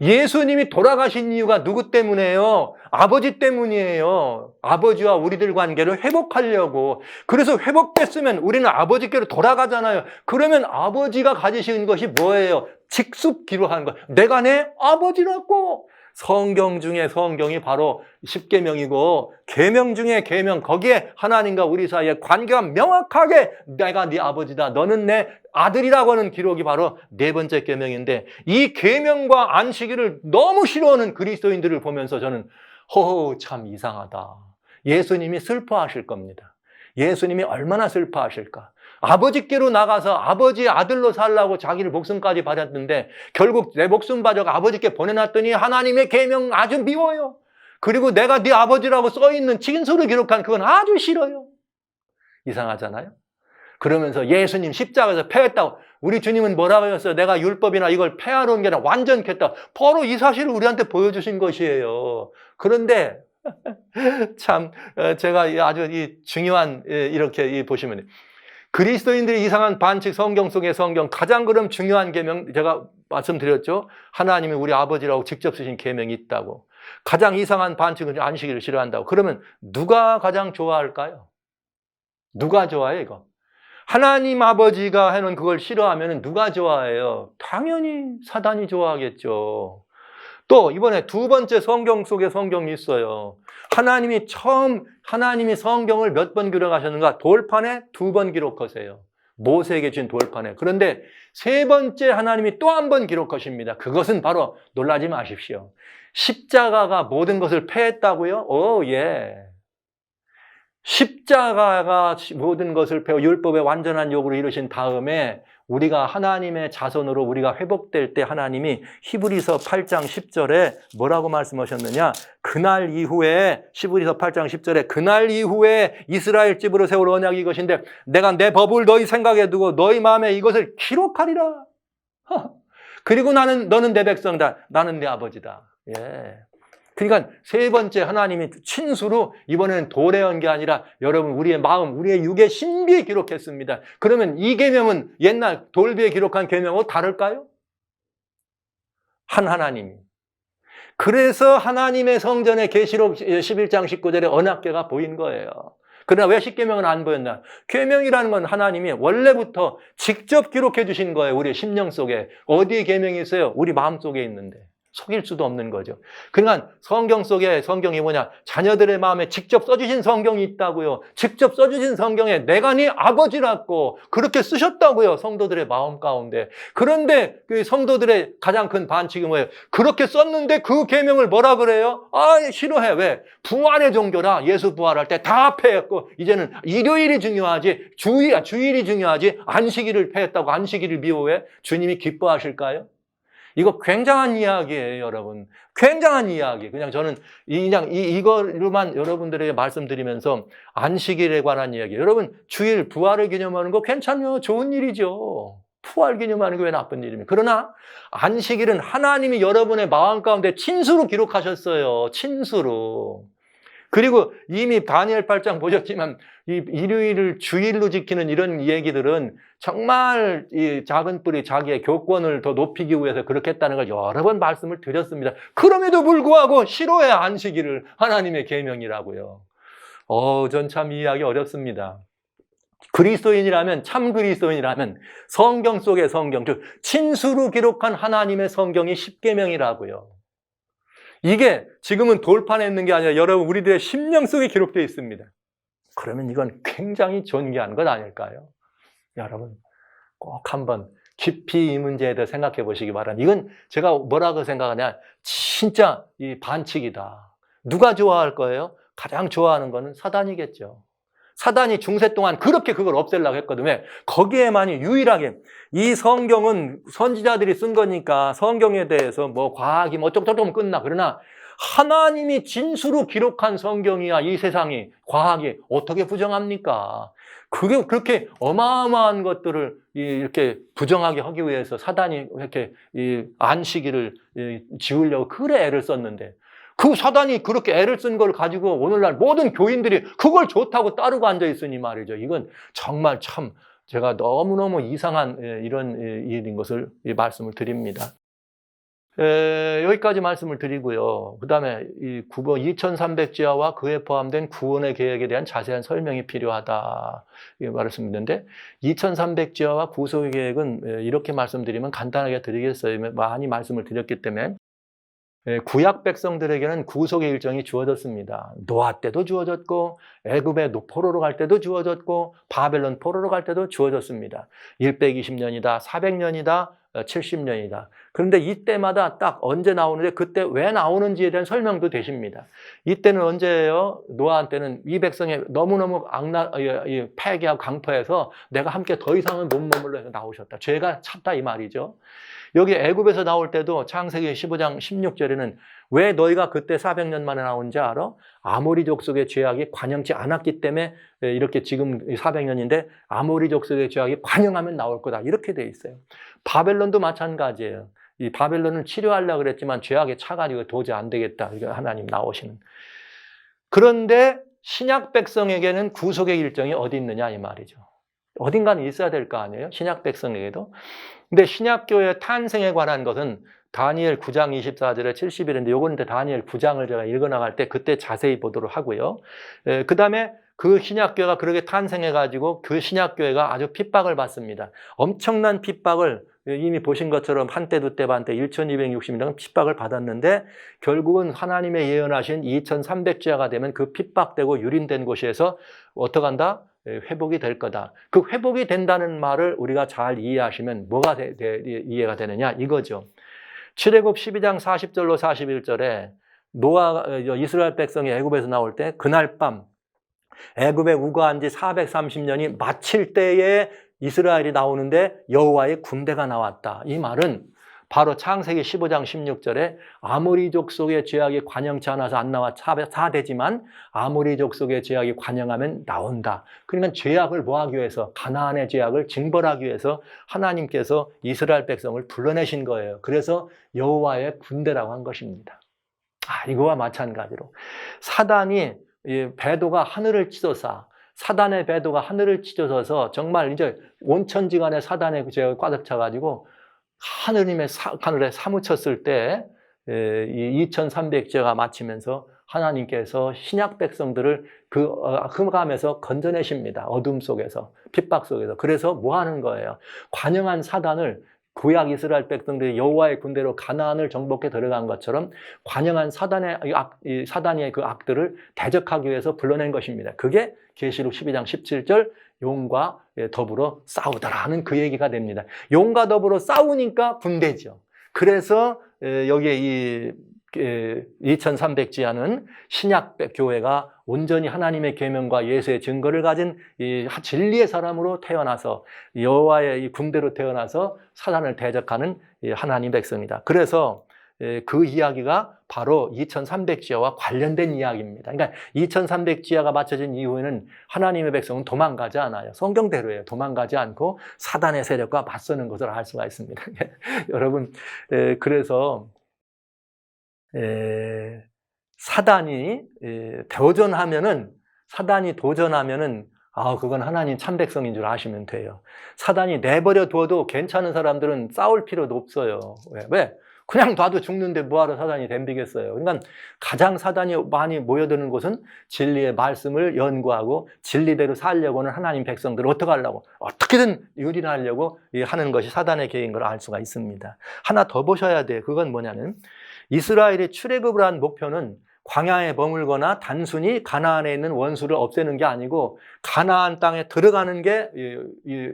예수님이 돌아가신 이유가 누구 때문이에요? 아버지 때문이에요. 아버지와 우리들 관계를 회복하려고. 그래서 회복됐으면 우리는 아버지께로 돌아가잖아요. 그러면 아버지가 가지신 것이 뭐예요? 직접 기록하는 거예요. 내가 내 아버지라고. 성경 중에 성경이 바로 십계명이고 계명 중에 계명, 거기에 하나님과 우리 사이의 관계가 명확하게 내가 네 아버지다, 너는 내 아들이라고 하는 기록이 바로 네 번째 계명인데, 이 계명과 안식일을 너무 싫어하는 그리스도인들을 보면서 저는 허허, 참 이상하다. 예수님이 슬퍼하실 겁니다. 예수님이 얼마나 슬퍼하실까. 아버지께로 나가서 아버지 아들로 살라고 자기를 목숨까지 바쳤는데 결국 내 목숨 바쳐가 아버지께 보내놨더니 하나님의 계명 아주 미워요. 그리고 내가 네 아버지라고 써있는 진술을 기록한 그건 아주 싫어요. 이상하잖아요. 그러면서 예수님 십자가에서 패했다고. 우리 주님은 뭐라고 하셨어요? 내가 율법이나 이걸 패하러 온 게 아니라 완전케 했다. 바로 이 사실을 우리한테 보여주신 것이에요. 그런데 참 제가 아주 중요한, 이렇게 보시면 돼요. 그리스도인들이 이상한 반칙, 성경 속의 성경 가장 그럼 중요한 계명, 제가 말씀드렸죠. 하나님이 우리 아버지라고 직접 쓰신 계명이 있다고. 가장 이상한 반칙은 안식일을 싫어한다고. 그러면 누가 가장 좋아할까요? 누가 좋아해 이거? 하나님 아버지가 해놓은 그걸 싫어하면 누가 좋아해요? 당연히 사단이 좋아하겠죠. 또 이번에 두 번째 성경 속에 성경이 있어요. 하나님이 성경을 몇 번 기록하셨는가? 돌판에 2번 기록하세요. 모세에게 준 돌판에. 그런데 세 번째 하나님이 또 한 번 기록하십니다. 그것은 바로 놀라지 마십시오. 십자가가 모든 것을 패했다고요? 예. 십자가가 모든 것을 패고 율법의 완전한 요구를 이루신 다음에 우리가 하나님의 자손으로 우리가 회복될 때 하나님이 히브리서 8장 10절에 뭐라고 말씀하셨느냐? 그날 이후에, 히브리서 8장 10절에 그날 이후에 이스라엘 집으로 세울 언약이 이것인데 내가 내 법을 너희 생각에 두고 너희 마음에 이것을 기록하리라. 그리고 너는 내 백성이다. 나는 내 아버지다. 예. 그러니까 세 번째 하나님이 친수로 이번에는 돌에 한 게 아니라 여러분 우리의 마음, 우리의 육의 신비에 기록했습니다. 그러면 이 계명은 옛날 돌비에 기록한 계명하고 다를까요? 한 하나님이. 그래서 하나님의 성전의 계시록 11장 19절에 언약궤가 보인 거예요. 그러나 왜 십계명은 안 보였나? 계명이라는 건 하나님이 원래부터 직접 기록해 주신 거예요. 우리의 심령 속에. 어디에 계명이 있어요? 우리 마음 속에 있는데. 속일 수도 없는 거죠. 그러니까 성경 속에 성경이 뭐냐? 자녀들의 마음에 직접 써주신 성경이 있다고요. 직접 써주신 성경에 내가 네 아버지라고 그렇게 쓰셨다고요. 성도들의 마음 가운데. 그런데 그 성도들의 가장 큰 반칙이 뭐예요? 그렇게 썼는데 그 계명을 뭐라 그래요? 싫어해. 왜? 부활의 종교라. 예수 부활할 때 다 패했고 이제는 일요일이 중요하지, 주일이 중요하지, 안식일을 패했다고 안식일을 미워해? 주님이 기뻐하실까요? 이거 굉장한 이야기예요, 여러분. 굉장한 이야기. 그냥 저는 이거로만 여러분들에게 말씀드리면서 안식일에 관한 이야기. 여러분, 주일 부활을 기념하는 거 괜찮요. 좋은 일이죠. 부활 기념하는 게 왜 나쁜 일입니까? 그러나 안식일은 하나님이 여러분의 마음 가운데 친수로 기록하셨어요. 친수로. 그리고 이미 다니엘 8장 보셨지만 이 일요일을 주일로 지키는 이런 얘기들은 정말 이 작은 뿔이 자기의 교권을 더 높이기 위해서 그렇게 했다는 걸 여러 번 말씀을 드렸습니다. 그럼에도 불구하고 싫어해 안식일을. 하나님의 계명이라고요. 전 참 이해하기 어렵습니다. 그리스도인이라면, 참 그리스도인이라면 성경 속의 성경, 즉 친수로 기록한 하나님의 성경이 십계명이라고요. 이게 지금은 돌판에 있는 게 아니라 여러분 우리들의 심령 속에 기록되어 있습니다. 그러면 이건 굉장히 존귀한 것 아닐까요? 여러분 꼭 한번 깊이 이 문제에 대해 생각해 보시기 바랍니다. 이건 제가 뭐라고 생각하냐, 진짜 이 반칙이다. 누가 좋아할 거예요? 가장 좋아하는 거는 사단이겠죠. 사단이 중세 동안 그렇게 그걸 없애려고 했거든요. 거기에만이 유일하게 이 성경은 선지자들이 쓴 거니까 성경에 대해서 뭐 과학이 뭐 어쩌고저쩌고 끝나. 그러나 하나님이 진수로 기록한 성경이야 이 세상이, 과학이 어떻게 부정합니까? 그게 그렇게 어마어마한 것들을 이렇게 부정하게 하기 위해서 사단이 이렇게 이 안식일을 지우려고 그래 애를 썼는데, 그 사단이 그렇게 애를 쓴 걸 가지고 오늘날 모든 교인들이 그걸 좋다고 따르고 앉아 있으니 말이죠. 이건 정말 참 제가 너무너무 이상한 이런 일인 것을 말씀을 드립니다. 여기까지 말씀을 드리고요. 그 다음에 이 2300지하와 그에 포함된 구원의 계획에 대한 자세한 설명이 필요하다. 이 말씀드렸는데, 2300지하와 구속의 계획은 이렇게 말씀드리면 간단하게 드리겠어요. 많이 말씀을 드렸기 때문에. 구약 백성들에게는 구속의 일정이 주어졌습니다. 노아 때도 주어졌고, 애굽의 포로로 갈 때도 주어졌고, 바벨론 포로로 갈 때도 주어졌습니다. 120년이다, 400년이다, 70년이다. 그런데 이때마다 딱 언제 나오는데 그때 왜 나오는지에 대한 설명도 되십니다. 이때는 언제예요? 노아한테는 이 백성이 너무너무 패기하고 강포해서 내가 함께 더 이상은 못 머물러 해서 나오셨다. 죄가 찼다 이 말이죠. 여기 애굽에서 나올 때도 창세기 15장 16절에는 왜 너희가 그때 400년 만에 나온지 알아? 아모리 족속의 죄악이 관영치 않았기 때문에 이렇게 지금 400년인데 아모리 족속의 죄악이 관영하면 나올 거다. 이렇게 돼 있어요. 바벨론도 마찬가지예요. 이 바벨론을 치료하려고 그랬지만 죄악에 차가지고 도저히 안 되겠다. 이거 하나님 나오시는. 그런데 신약 백성에게는 구속의 일정이 어디 있느냐 이 말이죠. 어딘가는 있어야 될 거 아니에요? 신약 백성에게도. 근데 신약교회 탄생에 관한 것은 다니엘 9장 24절에 70일인데 요건 다니엘 9장을 제가 읽어나갈 때 그때 자세히 보도록 하고요. 그 다음에 그 신약교회가 그렇게 탄생해가지고 그 신약교회가 아주 핍박을 받습니다. 엄청난 핍박을 이미 보신 것처럼 한때 두때 반때 1260년 핍박을 받았는데 결국은 하나님의 예언하신 2300주야가 되면 그 핍박되고 유린된 곳에서 어떡한다? 회복이 될 거다. 그 회복이 된다는 말을 우리가 잘 이해하시면 뭐가 이해가 되느냐 이거죠. 출애굽 12장 40절로 41절에 이스라엘 백성이 애굽에서 나올 때 그날 밤 애굽에 우거한 지 430년이 마칠 때에 이스라엘이 나오는데 여호와의 군대가 나왔다. 이 말은 바로 창세기 15장 16절에 아모리 족속의 죄악이 관영치 않아서 안 나와 4대지만 아모리 족속의 죄악이 관영하면 나온다. 그러니까 죄악을 뭐하기 위해서 가나안의 죄악을 징벌하기 위해서 하나님께서 이스라엘 백성을 불러내신 거예요. 그래서 여호와의 군대라고 한 것입니다. 이거와 마찬가지로 사단이 배도가 하늘을 찢어서 사단의 배도가 하늘을 찢어져서 정말 이제 온천지간에 사단의 죄가 가득 차가지고 하늘에 사무쳤을 때 이 2300제가 마치면서 하나님께서 신약 백성들을 흑암에서 건져내십니다. 어둠 속에서, 핍박 속에서. 그래서 뭐 하는 거예요? 관영한 사단을 구약 이스라엘 백성들이 여호와의 군대로 가나안을 정복해 들어간 것처럼 관영한 사단의 그 악들을 대적하기 위해서 불러낸 것입니다. 그게 계시록 12장 17절 용과 더불어 싸우더라는 그 얘기가 됩니다. 용과 더불어 싸우니까 군대죠. 그래서 여기에 이 2300지하는 신약 교회가 온전히 하나님의 계명과 예수의 증거를 가진 이 진리의 사람으로 태어나서 여호와의 이 군대로 태어나서 사단을 대적하는 하나님 백성이다. 그래서 그 이야기가 바로 2300지하와 관련된 이야기입니다. 그러니까 2300지하가 맞춰진 이후에는 하나님의 백성은 도망가지 않아요. 성경대로예요. 도망가지 않고 사단의 세력과 맞서는 것을 알 수가 있습니다. 여러분, 그래서 사단이 도전하면은 그건 하나님 참 백성인 줄 아시면 돼요. 사단이 내버려 두어도 괜찮은 사람들은 싸울 필요도 없어요. 왜? 그냥 놔도 죽는데 뭐하러 사단이 덤비겠어요. 그러니까 가장 사단이 많이 모여드는 곳은 진리의 말씀을 연구하고 진리대로 살려고는 하나님 백성들을 어떻게 하려고 어떻게든 유린하려고 하는 것이 사단의 계획인 걸 알 수가 있습니다. 하나 더 보셔야 돼요. 그건 뭐냐면 이스라엘이 출애굽을 한 목표는 광야에 머물거나 단순히 가나안에 있는 원수를 없애는 게 아니고 가나안 땅에 들어가는 게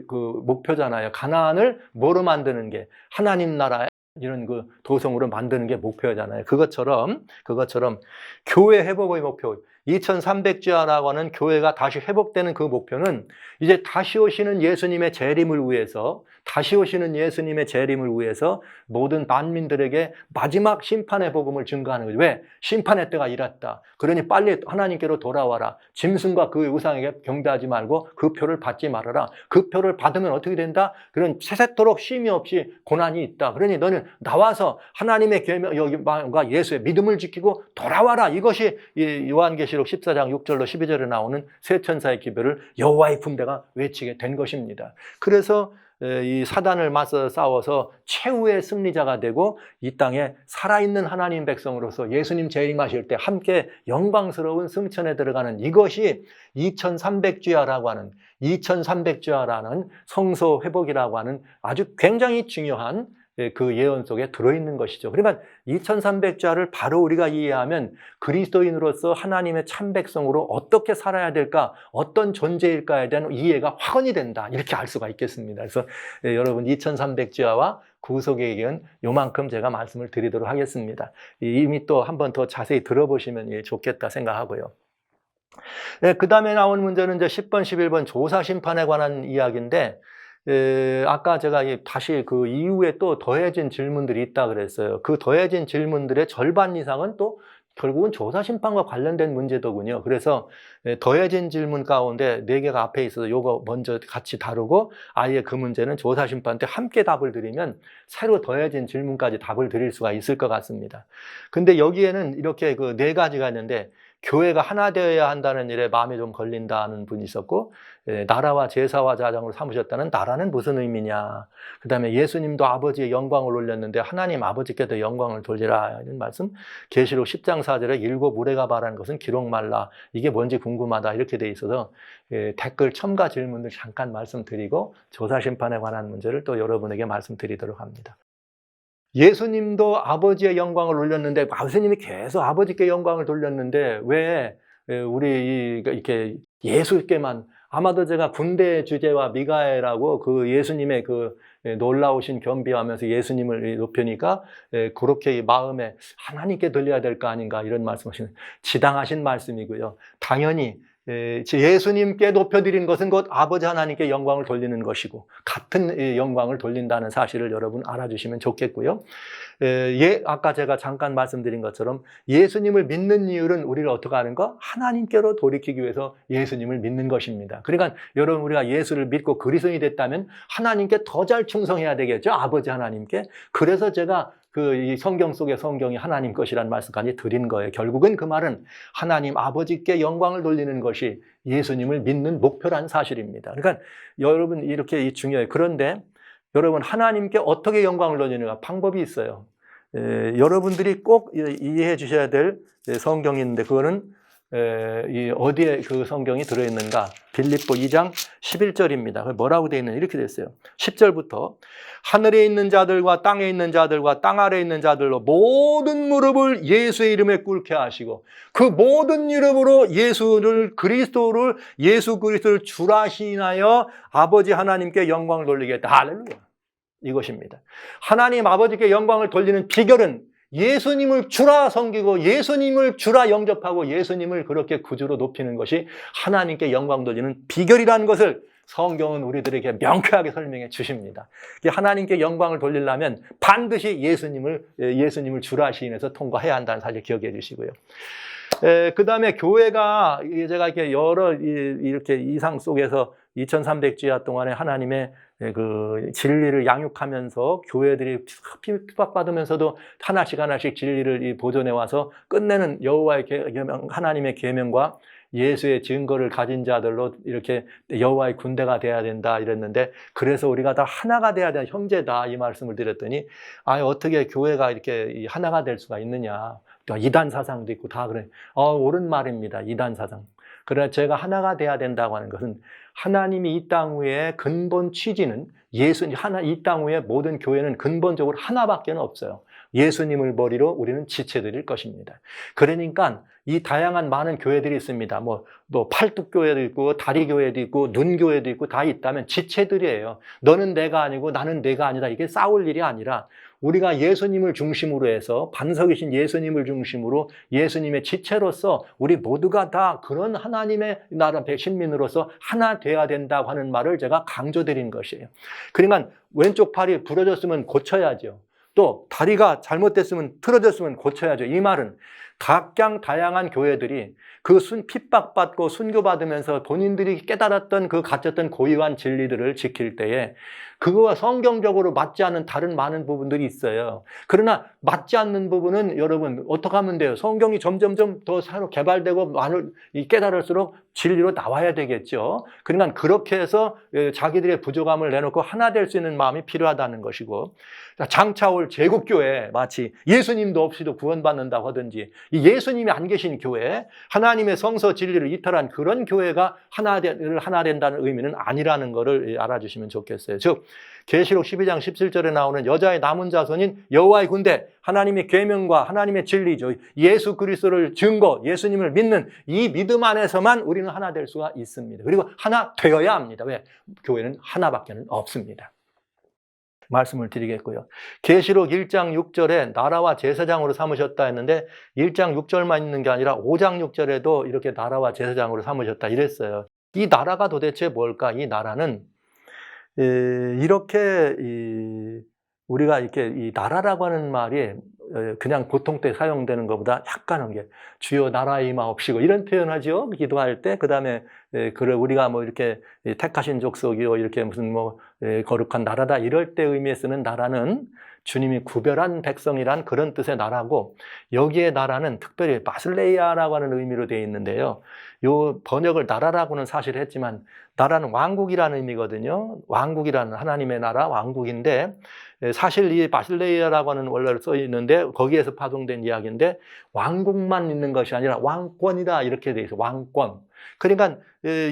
그 목표잖아요. 가나안을 뭐로 만드는 게 하나님 나라의 이런 그 도성으로 만드는 게 목표잖아요. 그것처럼 교회 회복의 목표, 2300주야라고 하는 교회가 다시 회복되는 그 목표는 이제 다시 오시는 예수님의 재림을 위해서 모든 만민들에게 마지막 심판의 복음을 증거하는 거죠. 왜? 심판의 때가 이랐다. 그러니 빨리 하나님께로 돌아와라. 짐승과 그 우상에게 경배하지 말고 그 표를 받지 말아라. 그 표를 받으면 어떻게 된다? 그런 세세토록 쉼이 없이 고난이 있다. 그러니 너는 나와서 하나님의 계명과 예수의 믿음을 지키고 돌아와라. 이것이 요한계시록 14장 6절로 12절에 나오는 세 천사의 기별을 여호와의 군대가 외치게 된 것입니다. 그래서 이 사단을 맞서 싸워서 최후의 승리자가 되고 이 땅에 살아있는 하나님 백성으로서 예수님 재림하실 때 함께 영광스러운 승천에 들어가는 이것이 2300주야라고 하는 2300주야라는 성소 회복이라고 하는 아주 굉장히 중요한 그 예언 속에 들어있는 것이죠. 그러니까 2300자를 바로 우리가 이해하면 그리스도인으로서 하나님의 참 백성으로 어떻게 살아야 될까, 어떤 존재일까에 대한 이해가 확언이 된다. 이렇게 알 수가 있겠습니다. 그래서 여러분 2300자와 구속의 의견 요만큼 제가 말씀을 드리도록 하겠습니다. 이미 또 한 번 더 자세히 들어보시면 좋겠다 생각하고요. 그 다음에 나온 문제는 이제 10번, 11번 조사심판에 관한 이야기인데, 아까 제가 다시 그 이후에 또 더해진 질문들이 있다 그랬어요. 그 더해진 질문들의 절반 이상은 또 결국은 조사심판과 관련된 문제더군요. 그래서 더해진 질문 가운데 4개가 앞에 있어서 요거 먼저 같이 다루고 아예 그 문제는 조사심판 때 함께 답을 드리면 새로 더해진 질문까지 답을 드릴 수가 있을 것 같습니다. 근데 여기에는 이렇게 그 4가지가 있는데 교회가 하나 되어야 한다는 일에 마음에 좀 걸린다는 분이 있었고, 나라와 제사와 자장으로 삼으셨다는 나라는 무슨 의미냐. 그 다음에 예수님도 아버지의 영광을 올렸는데 하나님 아버지께도 영광을 돌리라 이런 말씀. 계시록 10장 4절에 7 무례가 말하는 것은 기록 말라. 이게 뭔지 궁금하다 이렇게 돼 있어서 댓글 첨가 질문을 잠깐 말씀드리고 조사심판에 관한 문제를 또 여러분에게 말씀드리도록 합니다. 예수님도 아버지의 영광을 올렸는데, 예수님이 계속 아버지께 영광을 돌렸는데, 왜 우리 이렇게 예수께만, 아마도 제가 군대의 주제와 미가엘하고 그 예수님의 그 놀라우신 겸비하면서 예수님을 높이니까 그렇게 마음에 하나님께 들려야 될 거 아닌가 이런 말씀하시는 지당하신 말씀이고요. 당연히 예수님께 높여드린 것은 곧 아버지 하나님께 영광을 돌리는 것이고 같은 영광을 돌린다는 사실을 여러분 알아주시면 좋겠고요. 아까 제가 잠깐 말씀드린 것처럼 예수님을 믿는 이유는 우리를 어떻게 하는 거? 하나님께로 돌이키기 위해서 예수님을 믿는 것입니다. 그러니까 여러분 우리가 예수를 믿고 그리스도인이 됐다면 하나님께 더 잘 충성해야 되겠죠. 아버지 하나님께. 그래서 제가 이 성경 속의 성경이 하나님 것이라는 말씀까지 드린 거예요. 결국은 그 말은 하나님 아버지께 영광을 돌리는 것이 예수님을 믿는 목표란 사실입니다. 그러니까 여러분 이렇게 중요해요. 그런데 여러분 하나님께 어떻게 영광을 돌리는가 방법이 있어요. 여러분들이 꼭 이해해 주셔야 될 성경이 있는데 그거는 어디에 그 성경이 들어있는가? 빌립보 2장 11절입니다. 뭐라고 되어 있느냐? 이렇게 되어 있어요. 10절부터 하늘에 있는 자들과 땅에 있는 자들과 땅 아래에 있는 자들로 모든 무릎을 예수의 이름에 꿇게 하시고 그 모든 이름으로 예수 그리스도를 주라 시인하여 아버지 하나님께 영광을 돌리겠다. 할렐루야. 이것입니다. 하나님 아버지께 영광을 돌리는 비결은 예수님을 주라 섬기고 예수님을 주라 영접하고 예수님을 그렇게 구주로 높이는 것이 하나님께 영광 돌리는 비결이라는 것을 성경은 우리들에게 명쾌하게 설명해 주십니다. 하나님께 영광을 돌리려면 반드시 예수님을 주라 시인해서 통과해야 한다는 사실 기억해 주시고요. 그 다음에 교회가 제가 이렇게 이상 속에서 2300주야 동안에 하나님의 그 진리를 양육하면서 교회들이 핍박받으면서도 하나씩 진리를 보존해 와서 끝내는 여호와의 하나님의 계명과 예수의 증거를 가진 자들로 이렇게 여호와의 군대가 돼야 된다 이랬는데 그래서 우리가 다 하나가 돼야 되는 형제다 이 말씀을 드렸더니 어떻게 교회가 이렇게 하나가 될 수가 있느냐. 이단 사상도 있고 다 그래. 옳은 말입니다. 이단 사상. 그러나 제가 하나가 돼야 된다고 하는 것은 하나님이 이 땅 위에 근본 취지는 이 땅 위에 모든 교회는 근본적으로 하나밖에 없어요. 예수님을 머리로 우리는 지체드릴 것입니다. 그러니까 이 다양한 많은 교회들이 있습니다. 뭐 팔뚝교회도 있고 다리교회도 있고 눈교회도 있고 다 있다면 지체들이에요. 너는 내가 아니고 나는 내가 아니다. 이게 싸울 일이 아니라 우리가 예수님을 중심으로 해서 반석이신 예수님을 중심으로 예수님의 지체로서 우리 모두가 다 그런 하나님의 나라 백신민으로서 하나 돼야 된다고 하는 말을 제가 강조드린 것이에요. 그러니까 왼쪽 팔이 부러졌으면 고쳐야죠. 또 다리가 잘못됐으면 틀어졌으면 고쳐야죠. 이 말은 각양 다양한 교회들이 그 핍박받고 순교받으면서 본인들이 깨달았던 그 가졌던 고유한 진리들을 지킬 때에 그거와 성경적으로 맞지 않는 다른 많은 부분들이 있어요. 그러나 맞지 않는 부분은 여러분 어떻게 하면 돼요? 성경이 점점점 더 새로 개발되고 깨달을수록 진리로 나와야 되겠죠. 그러니까 그렇게 해서 자기들의 부족함을 내놓고 하나 될 수 있는 마음이 필요하다는 것이고, 장차 올 제국교회 마치 예수님도 없이도 구원받는다고 하든지 이 예수님이 안 계신 교회, 하나님의 성서 진리를 이탈한 그런 교회가 하나 된다는 의미는 아니라는 것을 알아주시면 좋겠어요. 즉 계시록 12장 17절에 나오는 여자의 남은 자손인 여호와의 군대, 하나님의 계명과 하나님의 진리죠. 예수 그리스도를 증거, 예수님을 믿는 이 믿음 안에서만 우리는 하나 될 수가 있습니다. 그리고 하나 되어야 합니다. 왜? 교회는 하나밖에 없습니다. 말씀을 드리겠고요. 계시록 1장 6절에 나라와 제사장으로 삼으셨다 했는데 1장 6절만 있는 게 아니라 5장 6절에도 이렇게 나라와 제사장으로 삼으셨다 이랬어요. 이 나라가 도대체 뭘까? 이 나라는 이렇게 우리가 이렇게 이 나라라고 하는 말이 그냥 보통 때 사용되는 것보다 약간은 게 주여 나라의 임하옵시고 이런 표현하죠. 기도할 때. 그다음에 우리가 뭐 이렇게 택하신 족속이요 이렇게 무슨 뭐 거룩한 나라다 이럴 때 의미에 쓰는 나라는 주님이 구별한 백성이란 그런 뜻의 나라고, 여기에 나라는 특별히 바실레이아라고 하는 의미로 되어 있는데요. 요 번역을 나라라고는 사실 했지만 나라는 왕국이라는 의미거든요. 왕국이라는 하나님의 나라 왕국인데, 사실 이 바실레이아라고 하는 원래로 써 있는데 거기에서 파송된 이야기인데 왕국만 있는 것이 아니라 왕권이다 이렇게 돼 있어요. 왕권. 그러니까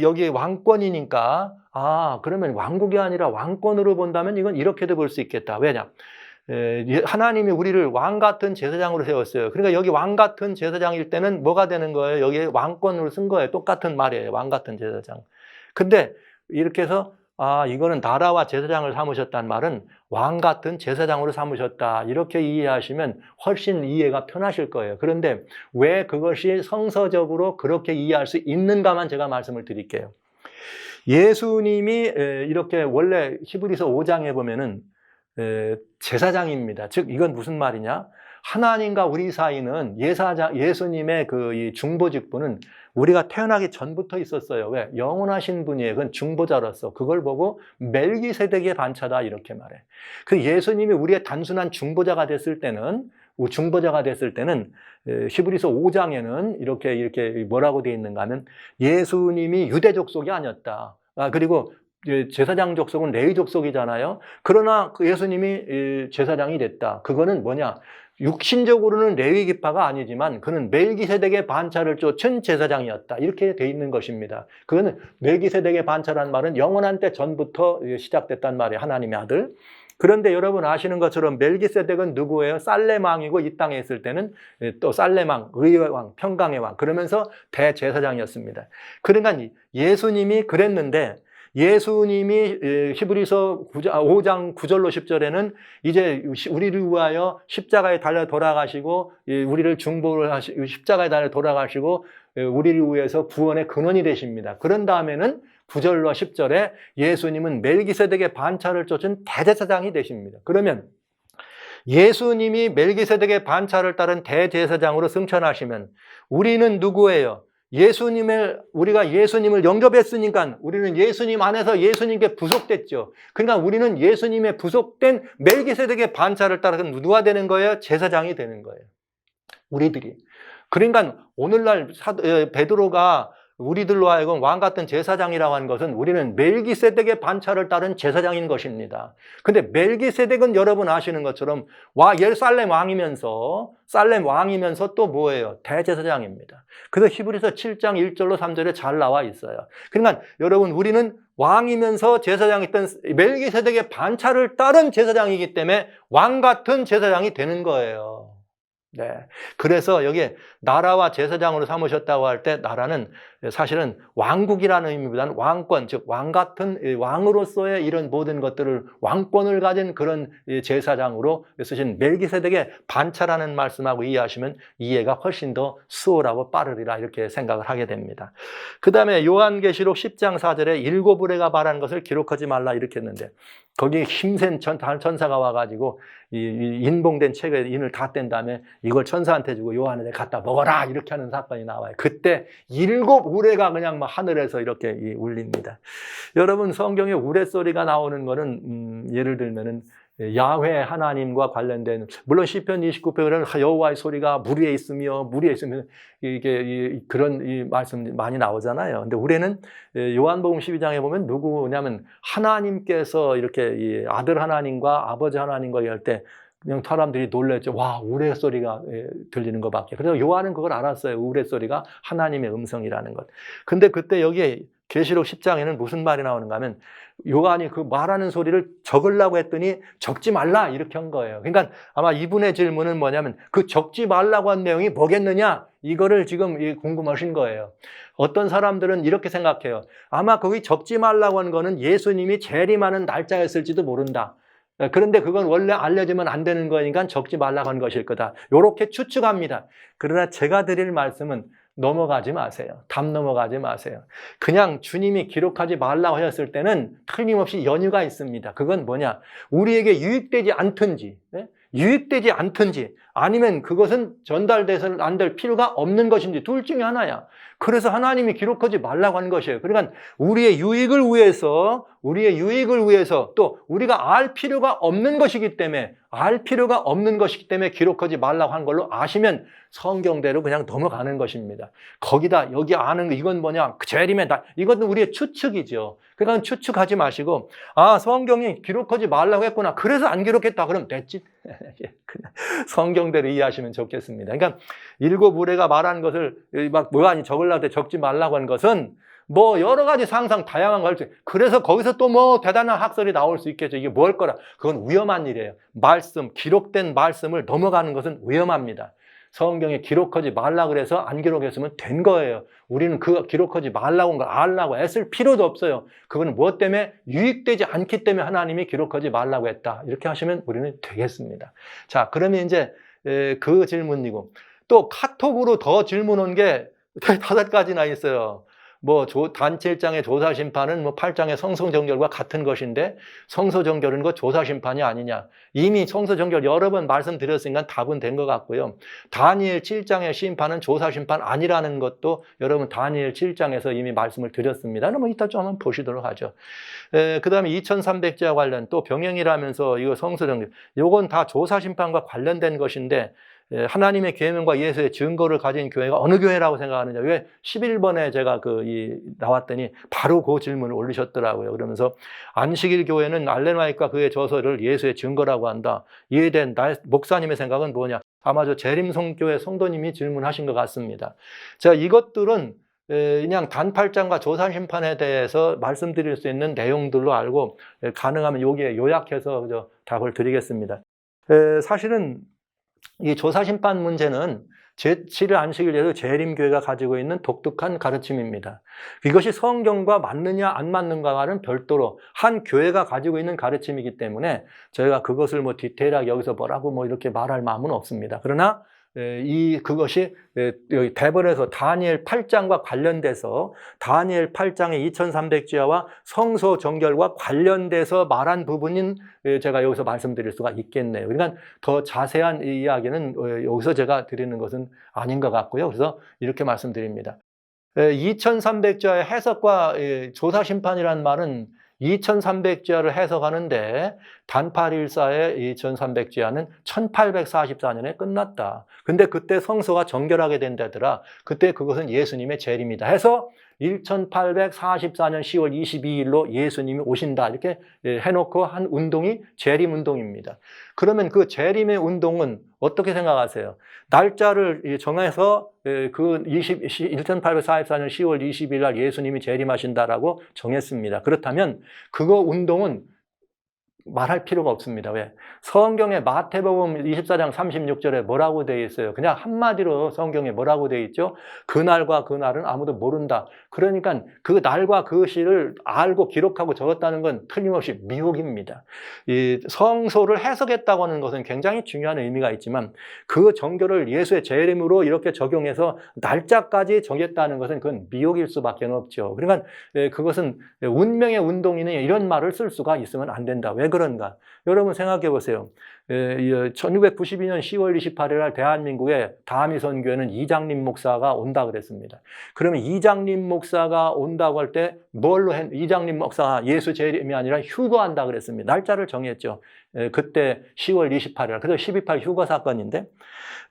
여기 왕권이니까 그러면 왕국이 아니라 왕권으로 본다면 이건 이렇게도 볼 수 있겠다. 왜냐? 하나님이 우리를 왕 같은 제사장으로 세웠어요. 그러니까 여기 왕 같은 제사장일 때는 뭐가 되는 거예요? 여기에 왕권으로 쓴 거예요. 똑같은 말이에요. 왕 같은 제사장. 근데 이렇게 해서 이거는 나라와 제사장을 삼으셨다는 말은 왕 같은 제사장으로 삼으셨다. 이렇게 이해하시면 훨씬 이해가 편하실 거예요. 그런데 왜 그것이 성서적으로 그렇게 이해할 수 있는가만 제가 말씀을 드릴게요. 예수님이 이렇게 원래 히브리서 5장에 보면은 제사장입니다. 즉 이건 무슨 말이냐? 하나님과 우리 사이는 예수님의 이 중보 직분은 우리가 태어나기 전부터 있었어요. 왜? 영원하신 분이에요. 그건 중보자로서. 그걸 보고 멜기세덱의 반차다 이렇게 말해. 그 예수님이 우리의 단순한 중보자가 됐을 때는 히브리서 5장에는 이렇게 뭐라고 되어 있는가 하면 예수님이 유대 족속이 아니었다. 그리고 제사장 족속은 레위 족속이잖아요. 그러나 그 예수님이 제사장이 됐다. 그거는 뭐냐? 육신적으로는 레위 기파가 아니지만 그는 멜기세덱의 반차를 쫓은 제사장이었다. 이렇게 돼 있는 것입니다. 그거는 멜기세덱의 반차란 말은 영원한 때 전부터 시작됐단 말이에요. 하나님의 아들. 그런데 여러분 아시는 것처럼 멜기세덱은 누구예요? 살렘 왕이고 이 땅에 있을 때는 또 살렘 왕, 의의 왕, 평강의 왕 그러면서 대제사장이었습니다. 그러니까 예수님이 그랬는데 예수님이 히브리서 5장 9절로 10절에는 이제 우리를 위하여 십자가에 달려 돌아가시고 우리를 중보를 하시고 십자가에 달려 돌아가시고 우리를 위해서 구원의 근원이 되십니다. 그런 다음에는 9절로 10절에 예수님은 멜기세덱의 반차를 쫓은 대제사장이 되십니다. 그러면 예수님이 멜기세덱의 반차를 따른 대제사장으로 승천하시면 우리는 누구예요? 우리가 예수님을 영접했으니까 우리는 예수님 안에서 예수님께 부속됐죠. 그러니까 우리는 예수님의 부속된 멜기세덱의 반차를 따라서 누가 되는 거예요? 제사장이 되는 거예요. 우리들이. 그러니까 오늘날 베드로가 우리들로 하여금 왕 같은 제사장이라고 하는 것은 우리는 멜기세덱의 반차를 따른 제사장인 것입니다. 근데 멜기세덱은 여러분 아시는 것처럼 살렘 왕이면서 또 뭐예요? 대제사장입니다. 그래서 히브리서 7장 1절로 3절에 잘 나와 있어요. 그러니까 여러분 우리는 왕이면서 제사장이었던 멜기세덱의 반차를 따른 제사장이기 때문에 왕 같은 제사장이 되는 거예요. 네. 그래서 여기에 나라와 제사장으로 삼으셨다고 할 때 나라는 사실은 왕국이라는 의미보다는 왕권, 즉 왕 같은 왕으로서의 이런 모든 것들을 왕권을 가진 그런 제사장으로 쓰신 멜기세덱의 반차라는 말씀하고 이해하시면 이해가 훨씬 더 수월하고 빠르리라 이렇게 생각을 하게 됩니다. 그 다음에 요한계시록 10장 4절에 7 의뢰가 말하는 것을 기록하지 말라 이렇게 했는데 거기 힘센 천사가 와가지고 이 인봉된 책에 인을 다 뗀 다음에 이걸 천사한테 주고 요한한테 갖다 먹어라 이렇게 하는 사건이 나와요. 그때 7 우레가 그냥 막 하늘에서 이렇게 울립니다. 여러분 성경에 우레소리가 나오는 거는 예를 들면은 야훼 하나님과 관련된, 물론 시편 29편에는 여호와의 소리가 물 위에 있으며 이게 그런 이 말씀 많이 나오잖아요. 근데 우리는 요한복음 12장에 보면 누구냐면 하나님께서 이렇게 이 아들 하나님과 아버지 하나님과 얘기할 때 그냥 사람들이 놀랬죠. 와, 우레 소리가 들리는 것밖에. 그래서 요한은 그걸 알았어요. 우레 소리가 하나님의 음성이라는 것. 근데 그때 여기에 계시록 10장에는 무슨 말이 나오는가 하면 요한이 그 말하는 소리를 적으려고 했더니 적지 말라 이렇게 한 거예요. 그러니까 아마 이분의 질문은 뭐냐면 그 적지 말라고 한 내용이 뭐겠느냐 이거를 지금 궁금하신 거예요. 어떤 사람들은 이렇게 생각해요. 아마 거기 적지 말라고 한 거는 예수님이 재림하는 날짜였을지도 모른다. 그런데 그건 원래 알려지면 안 되는 거니까 적지 말라고 한 것일 거다. 이렇게 추측합니다. 그러나 제가 드릴 말씀은 넘어가지 마세요. 담 넘어가지 마세요. 그냥 주님이 기록하지 말라고 하셨을 때는 틀림없이 연유가 있습니다. 그건 뭐냐? 우리에게 유익되지 않든지, 유익되지 않든지, 아니면 그것은 전달돼서는 안 될 필요가 없는 것인지 둘 중에 하나야. 그래서 하나님이 기록하지 말라고 하는 것이에요. 그러니까 우리의 유익을 위해서 또 우리가 알 필요가 없는 것이기 때문에 기록하지 말라고 한 걸로 아시면 성경대로 그냥 넘어가는 것입니다. 거기다 여기 아는 거 이건 뭐냐? 재림의 날. 이것은 우리의 추측이죠. 그러니까 추측하지 마시고 아, 성경이 기록하지 말라고 했구나. 그래서 안 기록했다. 그럼 됐지. 그냥 성경대로 이해하시면 좋겠습니다. 그러니까 7 우레가 말한 것을 막 뭐하니 적으려고 때 적지 말라고 한 것은 뭐 여러 가지 상상 다양한 걸 그래서 거기서 또 뭐 대단한 학설이 나올 수 있겠죠. 이게 뭘 거라. 그건 위험한 일이에요. 기록된 말씀을 넘어가는 것은 위험합니다. 성경에 기록하지 말라고 그래서 안 기록했으면 된 거예요. 우리는 그 기록하지 말라고 한 걸 알라고 애쓸 필요도 없어요. 그거는 무엇 때문에? 유익되지 않기 때문에 하나님이 기록하지 말라고 했다. 이렇게 하시면 우리는 되겠습니다. 자, 그러면 이제 그 질문이고 또 카톡으로 더 질문 온 게 5가지나 있어요. 뭐 단체 1장의 조사심판은 뭐 8장의 성소정결과 같은 것인데 성소정결은 그 조사심판이 아니냐. 이미 성소정결 여러 번 말씀드렸으니까 답은 된 것 같고요. 다니엘 7장의 심판은 조사심판 아니라는 것도 여러분 다니엘 7장에서 이미 말씀을 드렸습니다. 뭐 이따 좀 한번 보시도록 하죠. 그 다음에 2300제와 관련 또 병행이라면서 이거 성소정결 이건 다 조사심판과 관련된 것인데 하나님의 계명과 예수의 증거를 가진 교회가 어느 교회라고 생각하느냐. 왜 11번에 제가 나왔더니 바로 그 질문을 올리셨더라고요. 그러면서 안식일 교회는 알렌 화이트가 그의 저서를 예수의 증거라고 한다. 이에 대한 목사님의 생각은 뭐냐. 아마 저 재림성교회 성도님이 질문하신 것 같습니다. 자, 이것들은 그냥 단팔장과 조사심판에 대해서 말씀드릴 수 있는 내용들로 알고 가능하면 여기에 요약해서 답을 드리겠습니다. 사실은 이 조사심판 문제는 제7일 안식일 예수 재림교회가 가지고 있는 독특한 가르침입니다. 이것이 성경과 맞느냐 안 맞는가와는 별도로 한 교회가 가지고 있는 가르침이기 때문에 저희가 그것을 뭐 디테일하게 여기서 뭐라고 이렇게 말할 마음은 없습니다. 그러나 그것이 대본에서 다니엘 8장과 관련돼서 다니엘 8장의 2300지하와 성소 정결과 관련돼서 말한 부분인 제가 여기서 말씀드릴 수가 있겠네요. 그러니까 더 자세한 이야기는 여기서 제가 드리는 것은 아닌 것 같고요. 그래서 이렇게 말씀드립니다. 2300지하의 해석과 조사심판이라는 말은 2300지하를 해석하는데 단팔일사의 2300지하는 1844년에 끝났다. 근데 그때 성소가 정결하게 된다더라. 그때 그것은 예수님의 재림이다 해서 1844년 10월 22일로 예수님이 오신다 이렇게 해놓고 한 운동이 재림 운동입니다. 그러면 그 재림의 운동은 어떻게 생각하세요? 날짜를 정해서 그 1844년 10월 22일 날 예수님이 재림하신다라고 정했습니다. 그렇다면 그거 운동은 말할 필요가 없습니다. 왜? 성경의 마태복음 24장 36절에 뭐라고 되어 있어요? 그냥 한마디로 성경에 뭐라고 되어 있죠? 그날과 그날은 아무도 모른다. 그러니까 그 날과 그 시를 알고 기록하고 적었다는 건 틀림없이 미혹입니다. 이 성소를 해석했다고 하는 것은 굉장히 중요한 의미가 있지만 그 정교를 예수의 재림으로 이렇게 적용해서 날짜까지 정했다는 것은 그건 미혹일 수밖에 없죠. 그러니까 그것은 운명의 운동이니 이런 말을 쓸 수가 있으면 안 된다. 왜 그런가? 여러분 생각해 보세요. 1992년 10월 28일 날 대한민국에 다미 선교회는 이장림 목사가 온다 그랬습니다. 그러면 이장림 목사가 온다고 할 때 이장림 목사가 예수 재림이 아니라 휴거한다 그랬습니다. 날짜를 정했죠. 그때 10월 28일. 그래서 12.8 휴거 사건인데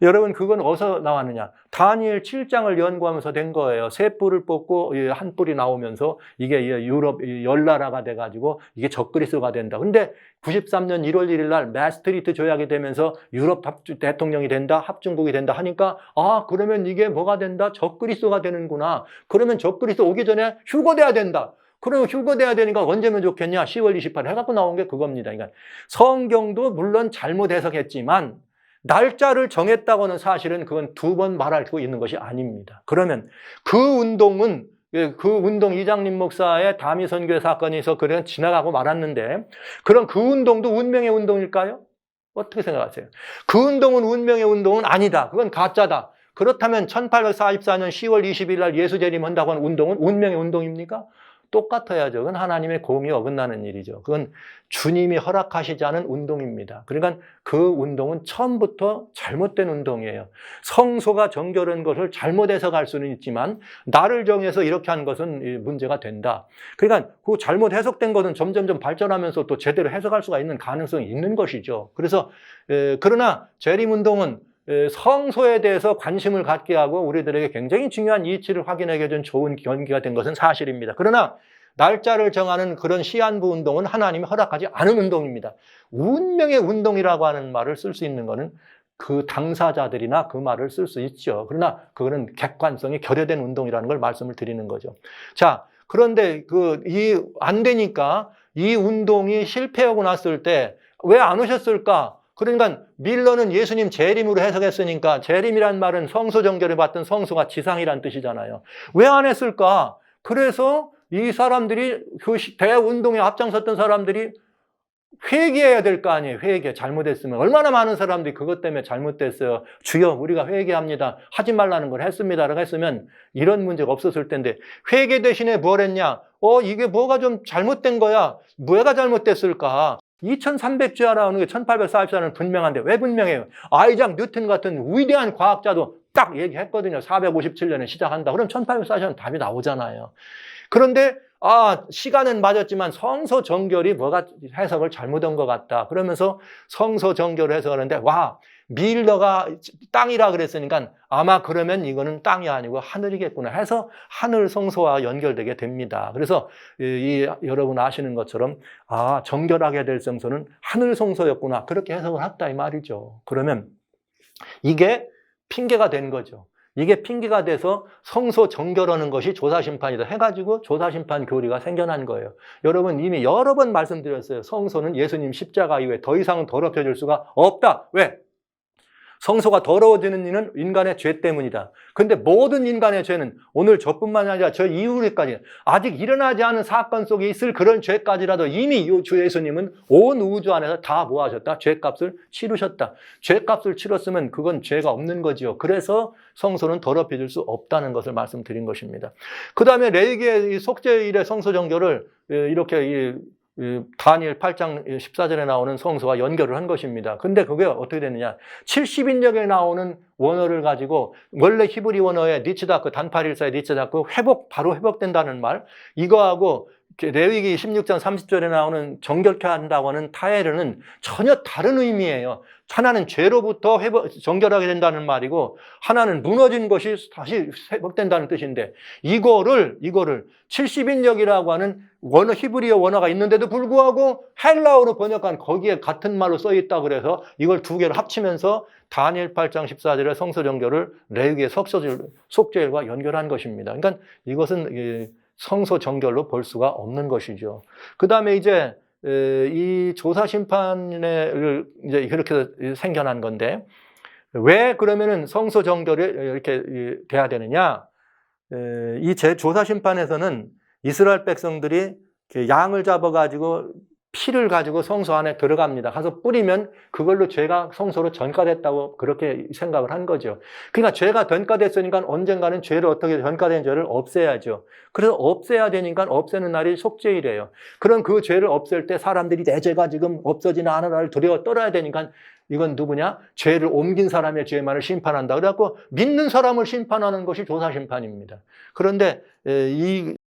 여러분 그건 어디서 나왔느냐? 다니엘 7장을 연구하면서 된 거예요. 세 뿔을 뽑고 한 뿔이 나오면서 이게 유럽 열나라가 돼가지고 이게 적그리스도가 된다. 근데 93년 1월 1일 날 마스트리트 조약이 되면서 유럽 대통령이 된다, 합중국이 된다 하니까 그러면 이게 뭐가 된다? 적그리스도가 되는구나. 그러면 적그리스도 오기 전에 휴거돼야 된다. 그러면 휴거돼야 되니까 언제면 좋겠냐? 10월 28일 해갖고 나온 게 그겁니다. 그러니까 성경도 물론 잘못 해석했지만 날짜를 정했다고는 사실은 그건 두 번 말할 수 있는 것이 아닙니다. 그러면 그 운동 이장림 목사의 다미 선교회 사건이 있어 그냥 지나가고 말았는데 그럼 그 운동도 운명의 운동일까요? 어떻게 생각하세요? 그 운동은 운명의 운동은 아니다. 그건 가짜다. 그렇다면 1844년 10월 20일 날 예수 재림한다고 하는 운동은 운명의 운동입니까? 똑같아야죠. 그건 하나님의 공이 어긋나는 일이죠. 그건 주님이 허락하시지 않은 운동입니다. 그러니까 그 운동은 처음부터 잘못된 운동이에요. 성소가 정결한 것을 잘못 해석할 수는 있지만 날을 정해서 이렇게 한 것은 문제가 된다. 그러니까 그 잘못 해석된 것은 점점점 발전하면서 또 제대로 해석할 수가 있는 가능성이 있는 것이죠. 그래서 그러나 재림운동은 성소에 대해서 관심을 갖게 하고 우리들에게 굉장히 중요한 이치를 확인하게 해준 좋은 계기가 된 것은 사실입니다. 그러나 날짜를 정하는 그런 시한부 운동은 하나님이 허락하지 않은 운동입니다. 운명의 운동이라고 하는 말을 쓸 수 있는 것은 그 당사자들이나 그 말을 쓸 수 있죠. 그러나 그거는 객관성이 결여된 운동이라는 걸 말씀을 드리는 거죠. 자, 그런데 안 되니까 이 운동이 실패하고 났을 때 왜 안 오셨을까? 그러니까 밀러는 예수님 재림으로 해석했으니까 재림이란 말은 성소 정결을 받던 성소가 지상이란 뜻이잖아요. 왜 안 했을까? 그래서 이 사람들이 그 대운동에 앞장섰던 사람들이 회개해야 될 거 아니에요. 회개. 잘못했으면. 얼마나 많은 사람들이 그것 때문에 잘못됐어요. 주여 우리가 회개합니다. 하지 말라는 걸 했습니다. 라고 했으면 이런 문제가 없었을 텐데 회개 대신에 뭘 했냐? 이게 뭐가 좀 잘못된 거야. 뭐가 잘못됐을까? 2300주야 나오는 게 1844는 분명한데 왜 분명해요? 아이작 뉴턴 같은 위대한 과학자도 딱 얘기했거든요. 457년에 시작한다. 그럼 1844년 답이 나오잖아요. 그런데 시간은 맞았지만 성소 정결이 뭐가 해석을 잘못한 것 같다. 그러면서 성소 정결을 해석하는데 밀러가 땅이라 그랬으니까 아마 그러면 이거는 땅이 아니고 하늘이겠구나 해서 하늘 성소와 연결되게 됩니다. 그래서 여러분 아시는 것처럼 정결하게 될 성소는 하늘 성소였구나 그렇게 해석을 했다 이 말이죠. 그러면 이게 핑계가 된 거죠. 이게 핑계가 돼서 성소 정결하는 것이 조사심판이다 해가지고 조사심판 교리가 생겨난 거예요. 여러분 이미 여러 번 말씀드렸어요. 성소는 예수님 십자가 이후에 더 이상 더럽혀질 수가 없다. 왜? 성소가 더러워지는 이는 인간의 죄 때문이다. 근데 모든 인간의 죄는 오늘 저뿐만 아니라 저 이후까지 아직 일어나지 않은 사건 속에 있을 그런 죄까지라도 이미 주 예수님은 온 우주 안에서 다 뭐 하셨다? 죄값을 치르셨다. 죄값을 치렀으면 그건 죄가 없는 거지요. 그래서 성소는 더럽혀질 수 없다는 것을 말씀드린 것입니다. 그 다음에 레위기의 속죄일의 성소 정결을 이렇게 다니엘 8장 14절에 나오는 성소와 연결을 한 것입니다. 근데 그게 어떻게 됐느냐? 70인역에 나오는 원어를 가지고 원래 히브리 원어의 니츠다크 단팔일사의 니츠다크 바로 회복된다는 말 이거하고 레위기 16장 30절에 나오는 정결케 한다고 하는 타에르는 전혀 다른 의미예요. 하나는 죄로부터 정결하게 된다는 말이고 하나는 무너진 것이 다시 회복된다는 뜻인데 이거를 70인역이라고 하는 원어 히브리어 원어가 있는데도 불구하고 헬라어로 번역한 거기에 같은 말로 써 있다 그래서 이걸 두 개를 합치면서 다니엘 8장 14절의 성소 정결을 레위기의 속죄일과 연결한 것입니다. 그러니까 이것은 성소 정결로 볼 수가 없는 것이죠. 그 다음에 이제 이 조사심판을 이제 그렇게 생겨난 건데, 왜 그러면은 성소 정결이 이렇게 돼야 되느냐? 이 조사심판에서는 이스라엘 백성들이 양을 잡아가지고 피를 가지고 성소 안에 들어갑니다. 가서 뿌리면 그걸로 죄가 성소로 전가됐다고 그렇게 생각을 한 거죠. 그러니까 죄가 전가됐으니까 언젠가는 죄를 어떻게 전가된 죄를 없애야죠. 그래서 없애야 되니까 없애는 날이 속죄일이에요. 그럼 그 죄를 없앨 때 사람들이 내 죄가 지금 없어지나 않아를 두려워 떨어야 되니까 이건 누구냐? 죄를 옮긴 사람의 죄만을 심판한다. 그래갖고 믿는 사람을 심판하는 것이 조사심판입니다. 그런데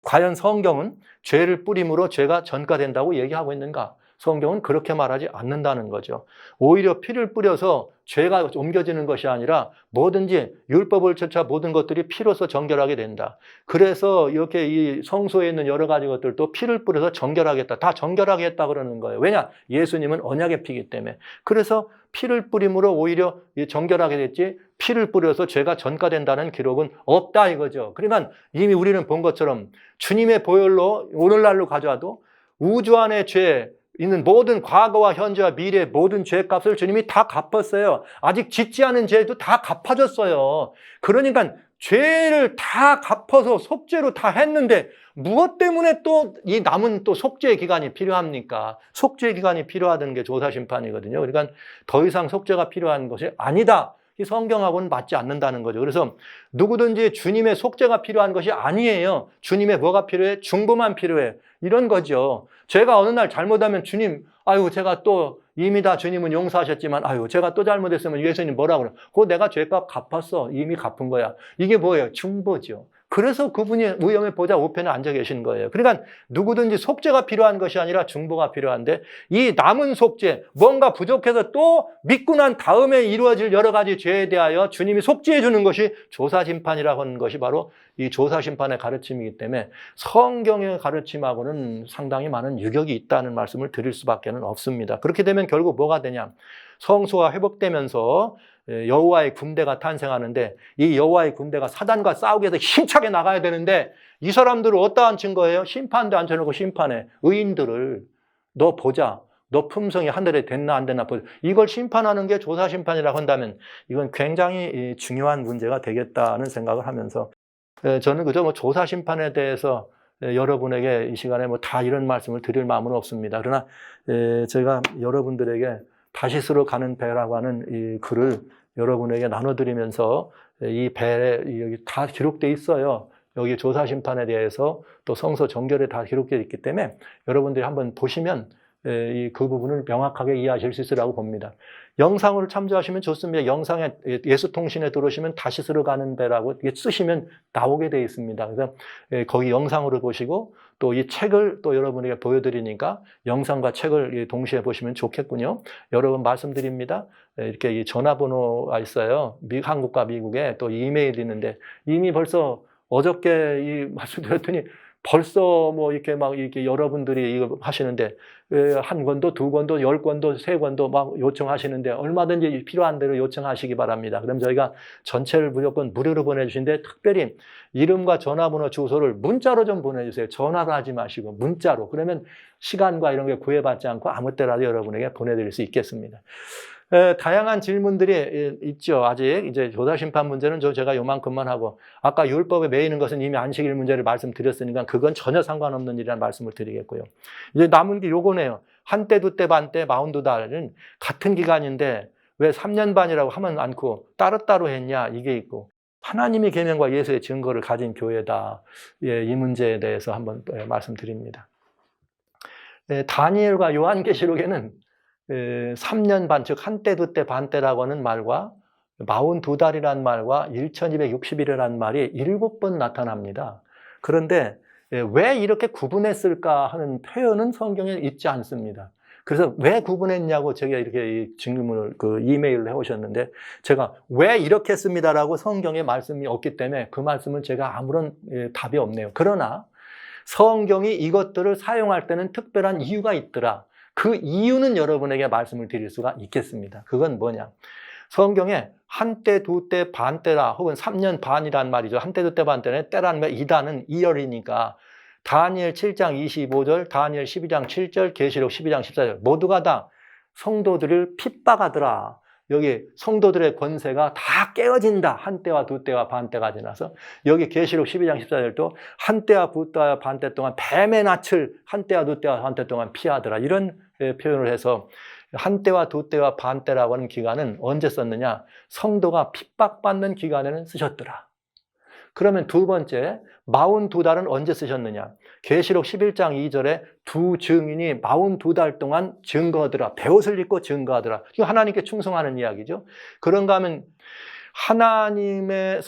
과연 성경은 죄를 뿌림으로 죄가 전가된다고 얘기하고 있는가? 성경은 그렇게 말하지 않는다는 거죠. 오히려 피를 뿌려서 죄가 옮겨지는 것이 아니라 뭐든지 율법을 쫓아 모든 것들이 피로서 정결하게 된다. 그래서 이렇게 이 성소에 있는 여러 가지 것들도 피를 뿌려서 정결하겠다. 다 정결하겠다 그러는 거예요. 왜냐? 예수님은 언약의 피이기 때문에. 그래서 피를 뿌림으로 오히려 정결하게 됐지 피를 뿌려서 죄가 전가된다는 기록은 없다 이거죠. 그러니까 이미 우리는 본 것처럼 주님의 보혈로 오늘날로 가져와도 우주 안의 죄 있는 모든 과거와 현재와 미래의 모든 죄값을 주님이 다 갚았어요. 아직 짓지 않은 죄도 다 갚아줬어요. 그러니까 죄를 다 갚아서 속죄로 다 했는데 무엇 때문에 또 이 남은 또 속죄 기간이 필요합니까? 속죄 기간이 필요하다는 게 조사심판이거든요. 그러니까 더 이상 속죄가 필요한 것이 아니다. 이 성경하고는 맞지 않는다는 거죠. 그래서 누구든지 주님의 속죄가 필요한 것이 아니에요. 주님의 뭐가 필요해? 중보만 필요해. 이런 거죠. 제가 어느 날 잘못하면 주님, 아유, 제가 또 이미 다 주님은 용서하셨지만, 아유, 제가 또 잘못했으면 예수님 뭐라고 그래? 그거 내가 죄값 갚았어. 이미 갚은 거야. 이게 뭐예요? 중보죠. 그래서 그분이 의형의 보좌 우편에 앉아 계신 거예요. 그러니까 누구든지 속죄가 필요한 것이 아니라 중보가 필요한데 이 남은 속죄, 뭔가 부족해서 또 믿고 난 다음에 이루어질 여러 가지 죄에 대하여 주님이 속죄해 주는 것이 조사심판이라고 하는 것이 바로 이 조사심판의 가르침이기 때문에 성경의 가르침하고는 상당히 많은 유격이 있다는 말씀을 드릴 수밖에 없습니다. 그렇게 되면 결국 뭐가 되냐? 성소가 회복되면서 여호와의 군대가 탄생하는데 이 여호와의 군대가 사단과 싸우기 위해서 힘차게 나가야 되는데 이 사람들을 어디다 앉힌 거예요? 심판대 앉혀놓고 심판해. 의인들을 너 보자. 너 품성이 하늘에 됐나 안 됐나 보자. 이걸 심판하는 게 조사심판이라고 한다면 이건 굉장히 중요한 문제가 되겠다는 생각을 하면서 저는 그저 뭐 조사심판에 대해서 여러분에게 이 시간에 뭐 다 이런 말씀을 드릴 마음은 없습니다. 그러나 제가 여러분들에게 다시스로 가는 배라고 하는 이 글을 여러분에게 나눠드리면서 이 배에 여기 다 기록되어 있어요. 여기 조사심판에 대해서 또 성소 정결에 다 기록되어 있기 때문에 여러분들이 한번 보시면 그 부분을 명확하게 이해하실 수 있으라고 봅니다. 영상으로 참조하시면 좋습니다. 영상에 예수통신에 들어오시면 다시스로 가는 배라고 쓰시면 나오게 되어 있습니다. 그래서 거기 영상으로 보시고 또 이 책을 또 여러분에게 보여드리니까 영상과 책을 동시에 보시면 좋겠군요. 여러분 말씀드립니다. 이렇게 이 전화번호가 있어요. 한국과 미국에 또 이메일이 있는데 이미 벌써 어저께 이 말씀드렸더니 벌써 뭐 이렇게 막 이렇게 여러분들이 이거 하시는데 한 권도 두 권도 10권도 3권도 막 요청하시는데 얼마든지 필요한 대로 요청하시기 바랍니다. 그럼 저희가 전체를 무조건 무료로 보내주시는데 특별히 이름과 전화번호 주소를 문자로 좀 보내주세요. 전화로 하지 마시고 문자로. 그러면 시간과 이런 게 구애받지 않고 아무 때라도 여러분에게 보내드릴 수 있겠습니다. 다양한 질문들이 있죠. 아직 이제 조사심판 문제는 제가 요만큼만 하고 아까 율법에 매이는 것은 이미 안식일 문제를 말씀드렸으니까 그건 전혀 상관없는 일이라는 말씀을 드리겠고요. 이제 남은 게 요거네요. 한때 두때 반때 42달은 같은 기간인데 왜 3년 반이라고 하면 않고 따로따로 했냐 이게 있고 하나님의 계명과 예수의 증거를 가진 교회다. 이 문제에 대해서 한번 말씀드립니다. 다니엘과 요한계시록에는 3년 반, 즉 한때 두때 반때라고 하는 말과 42달이라는 말과 1260일이라는 말이 7번 나타납니다. 그런데 왜 이렇게 구분했을까 하는 표현은 성경에 있지 않습니다. 그래서 왜 구분했냐고 제가 이렇게 질문을 이메일을 해오셨는데 제가 왜 이렇게 했습니다라고 성경에 말씀이 없기 때문에 그 말씀은 제가 아무런 답이 없네요. 그러나 성경이 이것들을 사용할 때는 특별한 이유가 있더라. 그 이유는 여러분에게 말씀을 드릴 수가 있겠습니다. 그건 뭐냐? 성경에 한때, 두때, 반때라 혹은 3년 반이란 말이죠. 한때, 두때, 반때는 때라는 말 2단은 2열이니까 다니엘 7장 25절, 다니엘 12장 7절, 계시록 12장 14절 모두가 다 성도들을 핍박하더라. 여기 성도들의 권세가 다 깨어진다. 한때와 두때와 반때가 지나서 여기 계시록 12장 14절도 한때와 두때와 반때 동안 뱀의 낯을 한때와 두때와 반때 동안 피하더라. 이런 표현을 해서 한때와 두때와 반때라고 하는 기간은 언제 썼느냐? 성도가 핍박받는 기간에는 쓰셨더라. 그러면 두 번째, 42달은 언제 쓰셨느냐? 계시록 11장 2절에 두 증인이 42달 동안 증거하더라. 베옷을 입고 증거하더라. 이거 하나님께 충성하는 이야기죠. 그런가 하면 하나님을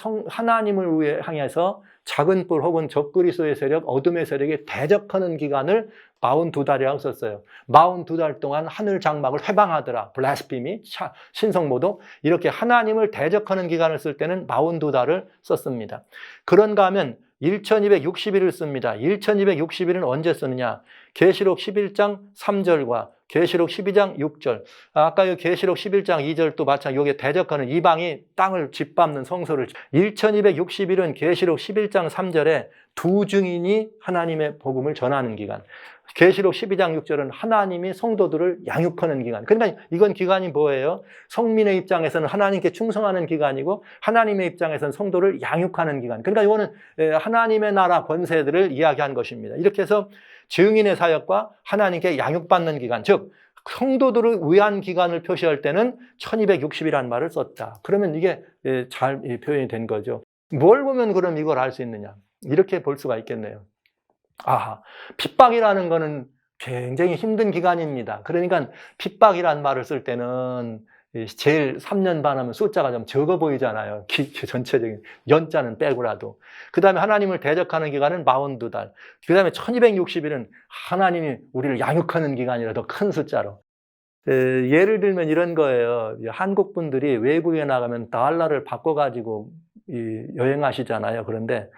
향해서 작은 뿔 혹은 적그리스도의 세력, 어둠의 세력에 대적하는 기간을 42달이라고 썼어요. 42달 동안 하늘 장막을 회방하더라. 블라스피미, 신성모독. 이렇게 하나님을 대적하는 기간을 쓸 때는 42달을 썼습니다. 그런가 하면 1260일을 씁니다. 1260일은 언제 쓰느냐? 계시록 11장 3절과 계시록 12장 6절. 아까 이 계시록 11장 2절도 마찬가지 여기에 대적하는 이방이 땅을 짓밟는 성소를 1260일은 계시록 11장 3절에 두 증인이 하나님의 복음을 전하는 기간. 계시록 12장 6절은 하나님이 성도들을 양육하는 기간. 그러니까 이건 기간이 뭐예요? 성민의 입장에서는 하나님께 충성하는 기간이고 하나님의 입장에서는 성도를 양육하는 기간. 그러니까 이거는 하나님의 나라 권세들을 이야기한 것입니다. 이렇게 해서 증인의 사역과 하나님께 양육받는 기간, 즉 성도들을 위한 기간을 표시할 때는 1260이라는 말을 썼다. 그러면 이게 잘 표현이 된 거죠. 뭘 보면 그럼 이걸 알 수 있느냐? 이렇게 볼 수가 있겠네요. 핍박이라는 거는 굉장히 힘든 기간입니다. 그러니까 핍박이라는 말을 쓸 때는 제일 3년 반 하면 숫자가 좀 적어 보이잖아요. 전체적인 연자는 빼고라도. 그 다음에 하나님을 대적하는 기간은 42달. 그 다음에 1260일은 하나님이 우리를 양육하는 기간이라 더 큰 숫자로. 예를 들면 이런 거예요. 한국 분들이 외국에 나가면 달러를 바꿔가지고 여행하시잖아요. 그런데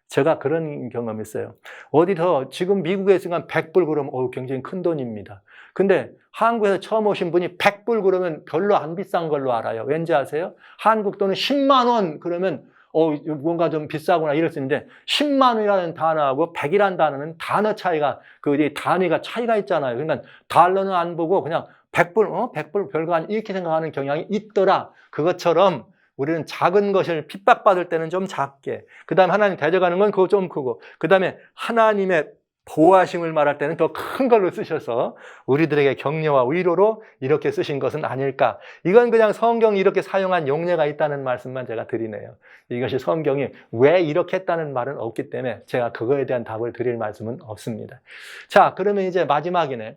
제가 그런 경험이 있어요. 어디서 지금 미국에 있으면 100불 그러면 굉장히 큰 돈입니다. 근데 한국에서 처음 오신 분이 100불 그러면 별로 안 비싼 걸로 알아요. 왠지 아세요? 한국 돈은 10만 원 그러면 뭔가 좀 비싸구나 이럴 수 있는데 10만 원이라는 단어하고 100이라는 단어는 단어 차이가 단위가 차이가 있잖아요. 그러니까 달러는 안 보고 그냥 100불 100불 별거 아니 이렇게 생각하는 경향이 있더라. 그것처럼 우리는 작은 것을 핍박받을 때는 좀 작게, 그 다음에 하나님 대적하는 건 그거 좀 크고, 그 다음에 하나님의 보호하심을 말할 때는 더 큰 걸로 쓰셔서 우리들에게 격려와 위로로 이렇게 쓰신 것은 아닐까. 이건 그냥 성경이 이렇게 사용한 용례가 있다는 말씀만 제가 드리네요. 이것이 성경이 왜 이렇게 했다는 말은 없기 때문에 제가 그거에 대한 답을 드릴 말씀은 없습니다. 자, 그러면 이제 마지막이네.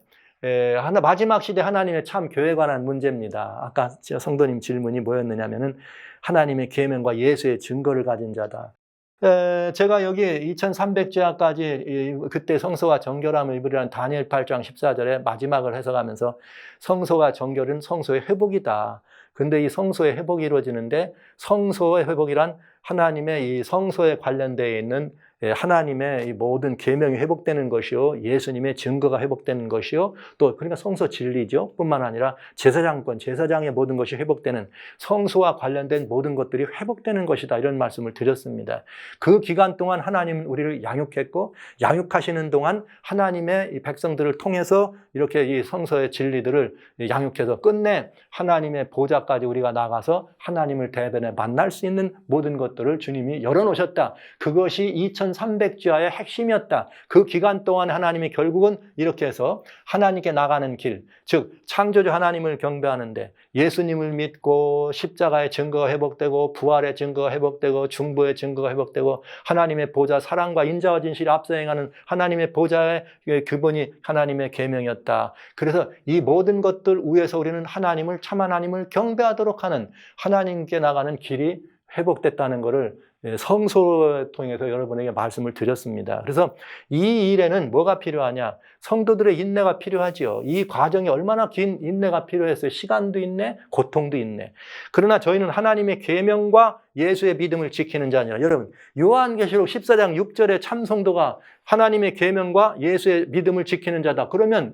마지막 시대 하나님의 참 교회에 관한 문제입니다. 아까 성도님 질문이 뭐였느냐면은 하나님의 계명과 예수의 증거를 가진 자다. 제가 여기 2300주야까지 그때 성소와 정결함을 입으리라는 다니엘 8장 14절에 마지막을 해석하면서 성소와 정결은 성소의 회복이다. 근데 이 성소의 회복이 이루어지는데 성소의 회복이란 하나님의 이 성소에 관련되어 있는 하나님의 이 모든 계명이 회복되는 것이요, 예수님의 증거가 회복되는 것이요, 또 그러니까 성소 진리죠 뿐만 아니라 제사장권, 제사장의 모든 것이 회복되는 성소와 관련된 모든 것들이 회복되는 것이다, 이런 말씀을 드렸습니다. 그 기간 동안 하나님은 우리를 양육했고, 양육하시는 동안 하나님의 이 백성들을 통해서 이렇게 이 성소의 진리들을 양육해서 끝내 하나님의 보좌까지 우리가 나가서 하나님을 대변해 만날 수 있는 모든 것들을 주님이 열어놓으셨다. 그것이 2300주야의 핵심이었다. 그 기간 동안 하나님이 결국은 이렇게 해서 하나님께 나가는 길, 즉 창조주 하나님을 경배하는데 예수님을 믿고 십자가의 증거가 회복되고 부활의 증거가 회복되고 중보의 증거가 회복되고 하나님의 보좌, 사랑과 인자와 진실이 앞서 행하는 하나님의 보좌의 그분이 하나님의 계명이었다. 그래서 이 모든 것들 위에서 우리는 하나님을, 참 하나님을 경배하도록 하는 하나님께 나가는 길이 회복됐다는 것을 성소를 통해서 여러분에게 말씀을 드렸습니다. 그래서 이 일에는 뭐가 필요하냐? 성도들의 인내가 필요하지요. 이 과정이 얼마나 긴 인내가 필요했어요. 시간도 있네, 고통도 있네. 그러나 저희는 하나님의 계명과 예수의 믿음을 지키는 자 아니라, 여러분 요한계시록 14장 6절의 참 성도가 하나님의 계명과 예수의 믿음을 지키는 자다. 그러면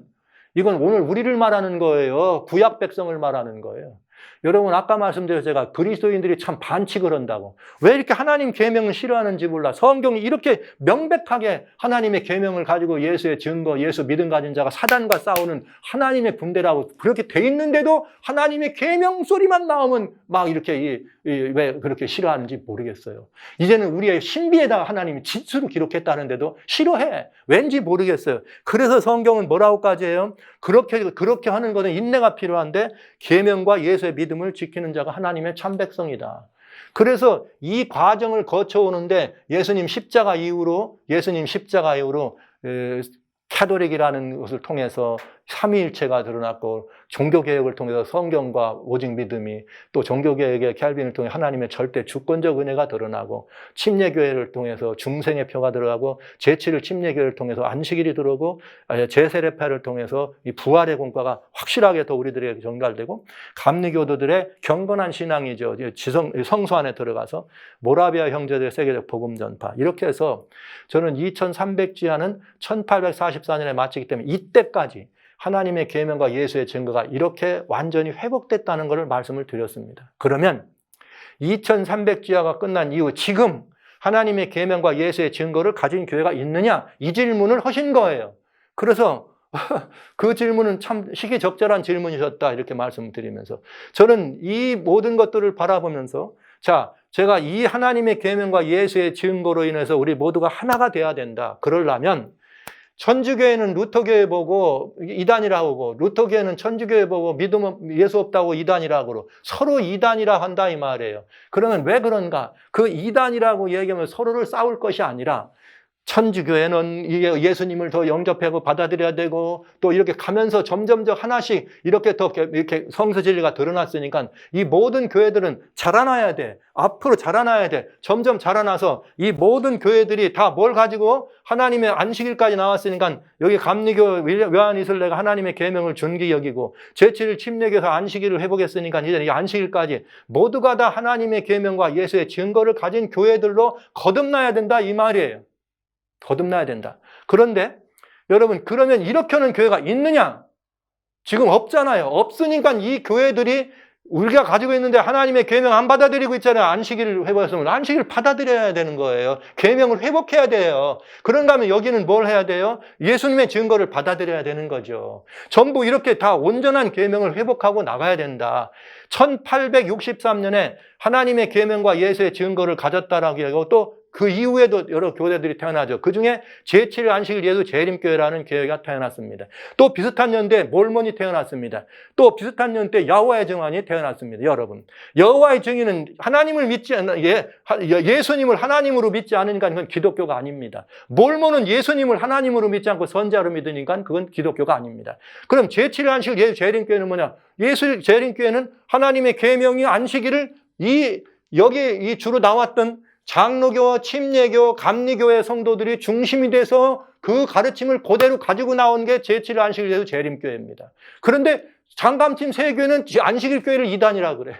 이건 오늘 우리를 말하는 거예요. 구약 백성을 말하는 거예요. 여러분 아까 말씀드렸죠. 제가 그리스도인들이 참 반칙을 한다고. 왜 이렇게 하나님 계명을 싫어하는지 몰라. 성경이 이렇게 명백하게 하나님의 계명을 가지고 예수의 증거, 예수 믿음 가진 자가 사단과 싸우는 하나님의 군대라고 그렇게 돼 있는데도 하나님의 계명 소리만 나오면 막 이렇게 왜 그렇게 싫어하는지 모르겠어요. 이제는 우리의 신비에다가 하나님이 진수로 기록했다는데도 싫어해. 왠지 모르겠어요. 그래서 성경은 뭐라고까지 해요? 그렇게 하는 것은 인내가 필요한데 계명과 예수의 믿음을 지키는 자가 하나님의 참 백성이다. 그래서 이 과정을 거쳐오는데 예수님 십자가 이후로 카톨릭이라는 것을 통해서 삼위일체가 드러났고 종교개혁을 통해서 성경과 오직 믿음이 또 종교개혁의 캘빈을 통해 하나님의 절대 주권적 은혜가 드러나고 침례교회를 통해서 중생의 표가 들어가고 제7일 침례교회를 통해서 안식일이 들어오고 제세례파를 통해서 이 부활의 공과가 확실하게 더 우리들에게 전달되고 감리교도들의 경건한 신앙이죠. 성소 안에 들어가서 모라비아 형제들의 세계적 복음 전파 이렇게 해서 저는 2300주야는 1844년에 마치기 때문에 이때까지 하나님의 계명과 예수의 증거가 이렇게 완전히 회복됐다는 것을 말씀을 드렸습니다. 그러면 2300주야가 끝난 이후 지금 하나님의 계명과 예수의 증거를 가진 교회가 있느냐? 이 질문을 하신 거예요. 그래서 그 질문은 참 시기적절한 질문이셨다 이렇게 말씀드리면서 저는 이 모든 것들을 바라보면서 자, 제가 이 하나님의 계명과 예수의 증거로 인해서 우리 모두가 하나가 돼야 된다. 그러려면 천주교회는 루터교회 보고 이단이라고 하고 루터교회는 천주교회 보고 믿음 예수 없다고 이단이라고 그러고 서로 이단이라 한다 이 말이에요. 그러면 왜 그런가? 그 이단이라고 얘기하면 서로를 싸울 것이 아니라 천주교회는 예수님을 더 영접하고 받아들여야 되고 또 이렇게 가면서 점점 하나씩 이렇게 더 이렇게 성서 진리가 드러났으니까 이 모든 교회들은 자라나야 돼. 앞으로 자라나야 돼. 점점 자라나서 이 모든 교회들이 다 뭘 가지고 하나님의 안식일까지 나왔으니까 여기 감리교 외환이슬레가 하나님의 계명을 존귀 여기고 제7일 침례교에서 안식일을 회복했으니까 이제 이 안식일까지 모두가 다 하나님의 계명과 예수의 증거를 가진 교회들로 거듭나야 된다 이 말이에요. 거듭나야 된다. 그런데 여러분 그러면 이렇게 하는 교회가 있느냐? 지금 없잖아요. 없으니까 이 교회들이 우리가 가지고 있는데 하나님의 계명 안 받아들이고 있잖아요. 안식일을 회복했으면 안식일을 받아들여야 되는 거예요. 계명을 회복해야 돼요. 그런가 하면 여기는 뭘 해야 돼요? 예수님의 증거를 받아들여야 되는 거죠. 전부 이렇게 다 온전한 계명을 회복하고 나가야 된다. 1863년에 하나님의 계명과 예수의 증거를 가졌다라고 하고 또 그 이후에도 여러 교회들이 태어나죠. 그중에 제7일 안식일 예수 재림교회라는 교회가 태어났습니다. 또 비슷한 년대에 몰몬이 태어났습니다. 또 비슷한 년대에 여호와의 증인이 태어났습니다. 여러분, 여호와의 증인은 하나님을 믿지 않는 예수님을 하나님으로 믿지 않으니까 그건 기독교가 아닙니다. 몰몬은 예수님을 하나님으로 믿지 않고 선자로 믿으니까 그건 기독교가 아닙니다. 그럼 제7일 안식일 예수 재림교회는 뭐냐? 예수 재림교회는 하나님의 계명이 안식일을 여기 주로 나왔던 장로교, 침례교, 감리교회 성도들이 중심이 돼서 그 가르침을 그대로 가지고 나온 게 제7일 안식일 예수 재림교회입니다. 그런데 장감팀 세교회는 안식일 교회를 이단이라고 그래.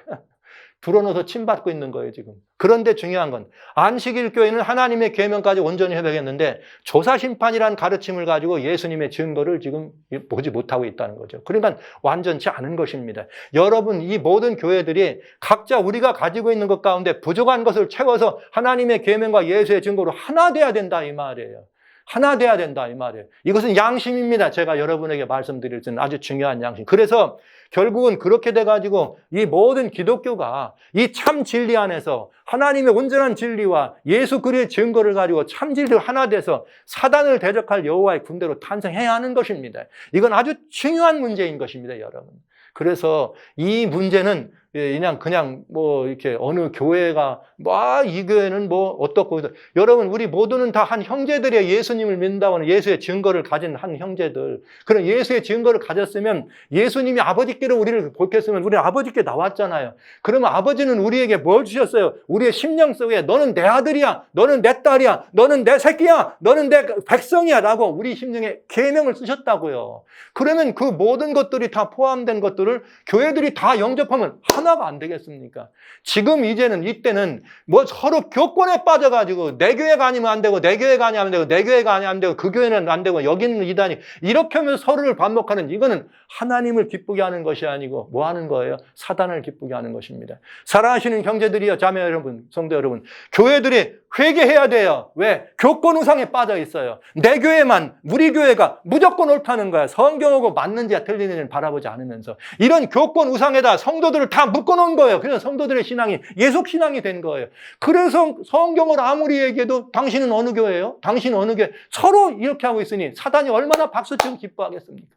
불어넣어서 침받고 있는 거예요, 지금. 그런데 중요한 건 안식일 교회는 하나님의 계명까지 온전히 회복했는데 조사심판이라는 가르침을 가지고 예수님의 증거를 지금 보지 못하고 있다는 거죠. 그러니까 완전치 않은 것입니다. 여러분, 이 모든 교회들이 각자 우리가 가지고 있는 것 가운데 부족한 것을 채워서 하나님의 계명과 예수의 증거로 하나 돼야 된다 이 말이에요. 하나 돼야 된다 이 말이에요. 이것은 양심입니다. 제가 여러분에게 말씀드릴 수 있는 아주 중요한 양심. 그래서 결국은 그렇게 돼가지고 이 모든 기독교가 이 참 진리 안에서 하나님의 온전한 진리와 예수 그리스도의 증거를 가지고 참 진리로 하나 돼서 사단을 대적할 여호와의 군대로 탄생해야 하는 것입니다. 이건 아주 중요한 문제인 것입니다, 여러분. 그래서 이 문제는 그냥 뭐 이렇게 어느 교회가 이 교회는 뭐 어떻고 여러분 우리 모두는 다 한 형제들이에요. 예수님을 믿는다고 하는 예수의 증거를 가진 한 형제들. 그런 예수의 증거를 가졌으면 예수님이 아버지께로 우리를 복했으면 우리 아버지께 나왔잖아요. 그러면 아버지는 우리에게 뭘 주셨어요? 우리의 심령 속에 너는 내 아들이야, 너는 내 딸이야, 너는 내 새끼야, 너는 내 백성이야 라고 우리 심령에 계명을 쓰셨다고요. 그러면 그 모든 것들이 다 포함된 것들을 교회들이 다 영접하면 하나가 안 되겠습니까? 지금 이제는 이때는 뭐 서로 교권에 빠져가지고 내 교회가 아니면 안 되고 내 교회가 아니면 안 되고 내 교회가 아니면 안 되고 그 교회는 안 되고 여기는 이단이 이렇게 하면서 서로를 반목하는 이거는 하나님을 기쁘게 하는 것이 아니고 뭐 하는 거예요? 사단을 기쁘게 하는 것입니다. 사랑하시는 형제들이여 자매 여러분, 성도 여러분, 교회들이 회개해야 돼요. 왜? 교권 우상에 빠져 있어요. 내 교회만, 우리 교회가 무조건 옳다는 거야. 성경하고 맞는지 틀리는지를 바라보지 않으면서 이런 교권 우상에다 성도들을 다 묶어놓은 거예요. 그래서 성도들의 신앙이 예속신앙이 된 거예요. 그래서 성경을 아무리 얘기해도 당신은 어느 교회예요? 당신은 어느 교회? 서로 이렇게 하고 있으니 사단이 얼마나 박수치고 기뻐하겠습니까?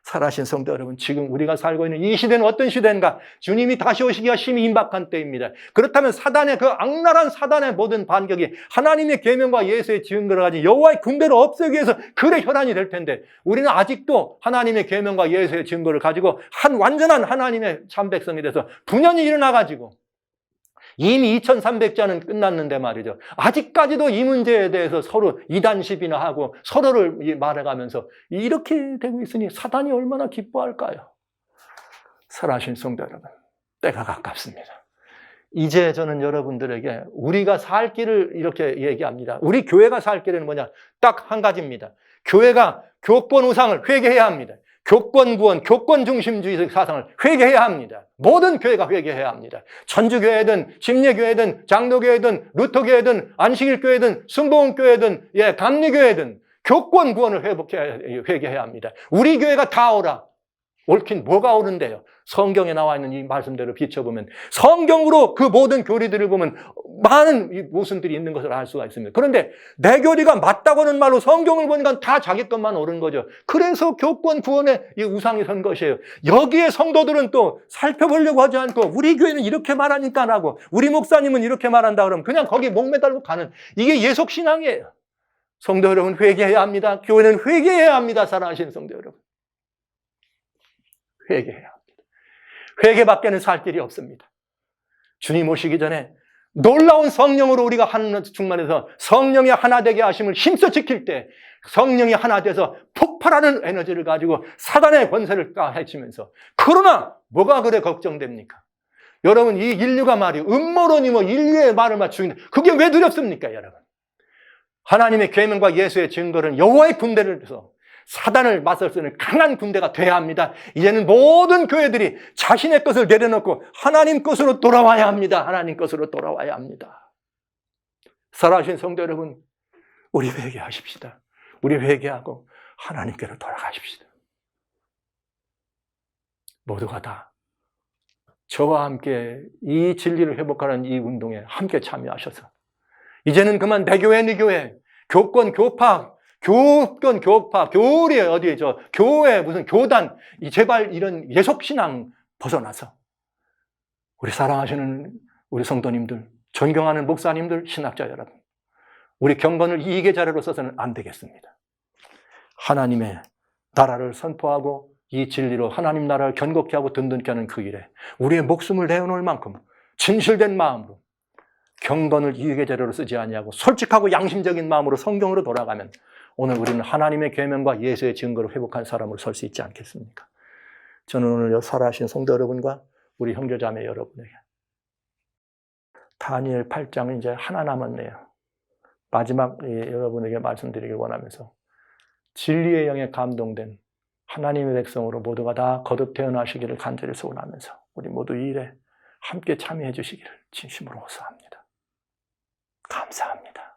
살아신 성도 여러분, 지금 우리가 살고 있는 이 시대는 어떤 시대인가? 주님이 다시 오시기가 심히 임박한 때입니다. 그렇다면 사단의 그 악랄한 사단의 모든 반격이 하나님의 계명과 예수의 증거를 가진 여호와의 군대를 없애기 위해서 그의 혈안이 될 텐데 우리는 아직도 하나님의 계명과 예수의 증거를 가지고 한 완전한 하나님의 참백성이 돼서 분연히 일어나가지고 이미 2300자는 끝났는데 말이죠. 아직까지도 이 문제에 대해서 서로 이단 시비나 하고 서로를 말해가면서 이렇게 되고 있으니 사단이 얼마나 기뻐할까요? 살아신 성도 여러분, 때가 가깝습니다. 이제 저는 여러분들에게 우리가 살 길을 이렇게 얘기합니다. 우리 교회가 살 길은 뭐냐? 딱 한 가지입니다. 교회가 교권 우상을 회개해야 합니다. 교권 구원, 교권 중심주의 사상을 회개해야 합니다. 모든 교회가 회개해야 합니다. 천주교회든 심리교회든 장로교회든 루터교회든 안식일교회든 순복음교회든 감리교회든 교권 구원을 회개해야 합니다. 우리 교회가 다 옳아. 옳긴 뭐가 옳은데요? 성경에 나와 있는 이 말씀대로 비춰보면 성경으로 그 모든 교리들을 보면 많은 모순들이 있는 것을 알 수가 있습니다. 그런데 내 교리가 맞다고 하는 말로 성경을 보니까 다 자기 것만 옳은 거죠. 그래서 교권 구원의 이 우상이 선 것이에요. 여기에 성도들은 또 살펴보려고 하지 않고 우리 교회는 이렇게 말하니까 하고 우리 목사님은 이렇게 말한다 그러면 그냥 거기 목매달고 가는 이게 예속신앙이에요. 성도 여러분, 회개해야 합니다. 교회는 회개해야 합니다. 사랑하시는 성도 여러분, 회개해야 합니다. 회개밖에는 살 길이 없습니다. 주님 오시기 전에 놀라운 성령으로 우리가 한 충만해서 성령의 하나 되게 하심을 힘써 지킬 때 성령이 하나 돼서 폭발하는 에너지를 가지고 사단의 권세를 까헤치면서 그러나 뭐가 그래 걱정됩니까? 여러분, 이 인류가 말이에요. 음모론이 뭐 인류의 말을 맞추는데 그게 왜 두렵습니까, 여러분? 하나님의 계명과 예수의 증거는 여호와의 군대를 해서 사단을 맞설 수 있는 강한 군대가 돼야 합니다. 이제는 모든 교회들이 자신의 것을 내려놓고 하나님 것으로 돌아와야 합니다. 하나님 것으로 돌아와야 합니다. 살아계신 성도 여러분, 우리 회개하십시다. 우리 회개하고 하나님께로 돌아가십시다. 모두가 다 저와 함께 이 진리를 회복하는 이 운동에 함께 참여하셔서 이제는 그만 내 교회, 네 교회, 교권, 교파, 교리 어디에 교회 무슨 교단 제발 이런 예속신앙 벗어나서 우리 사랑하시는 우리 성도님들, 존경하는 목사님들, 신학자 여러분, 우리 경건을 이익의 자료로 써서는 안 되겠습니다. 하나님의 나라를 선포하고 이 진리로 하나님 나라를 견고케 하고 든든케 하는 그 일에 우리의 목숨을 내어놓을 만큼 진실된 마음으로 경건을 이익의 자료로 쓰지 아니하고 솔직하고 양심적인 마음으로 성경으로 돌아가면 오늘 우리는 하나님의 계명과 예수의 증거를 회복한 사람으로 설 수 있지 않겠습니까? 저는 오늘 살아계신 성도 여러분과 우리 형제자매 여러분에게 다니엘 8장 이제 하나 남았네요. 마지막 여러분에게 말씀드리길 원하면서 진리의 영에 감동된 하나님의 백성으로 모두가 다 거듭 태어나시기를 간절히 소원하면서 우리 모두 이 일에 함께 참여해 주시기를 진심으로 호소합니다. 감사합니다.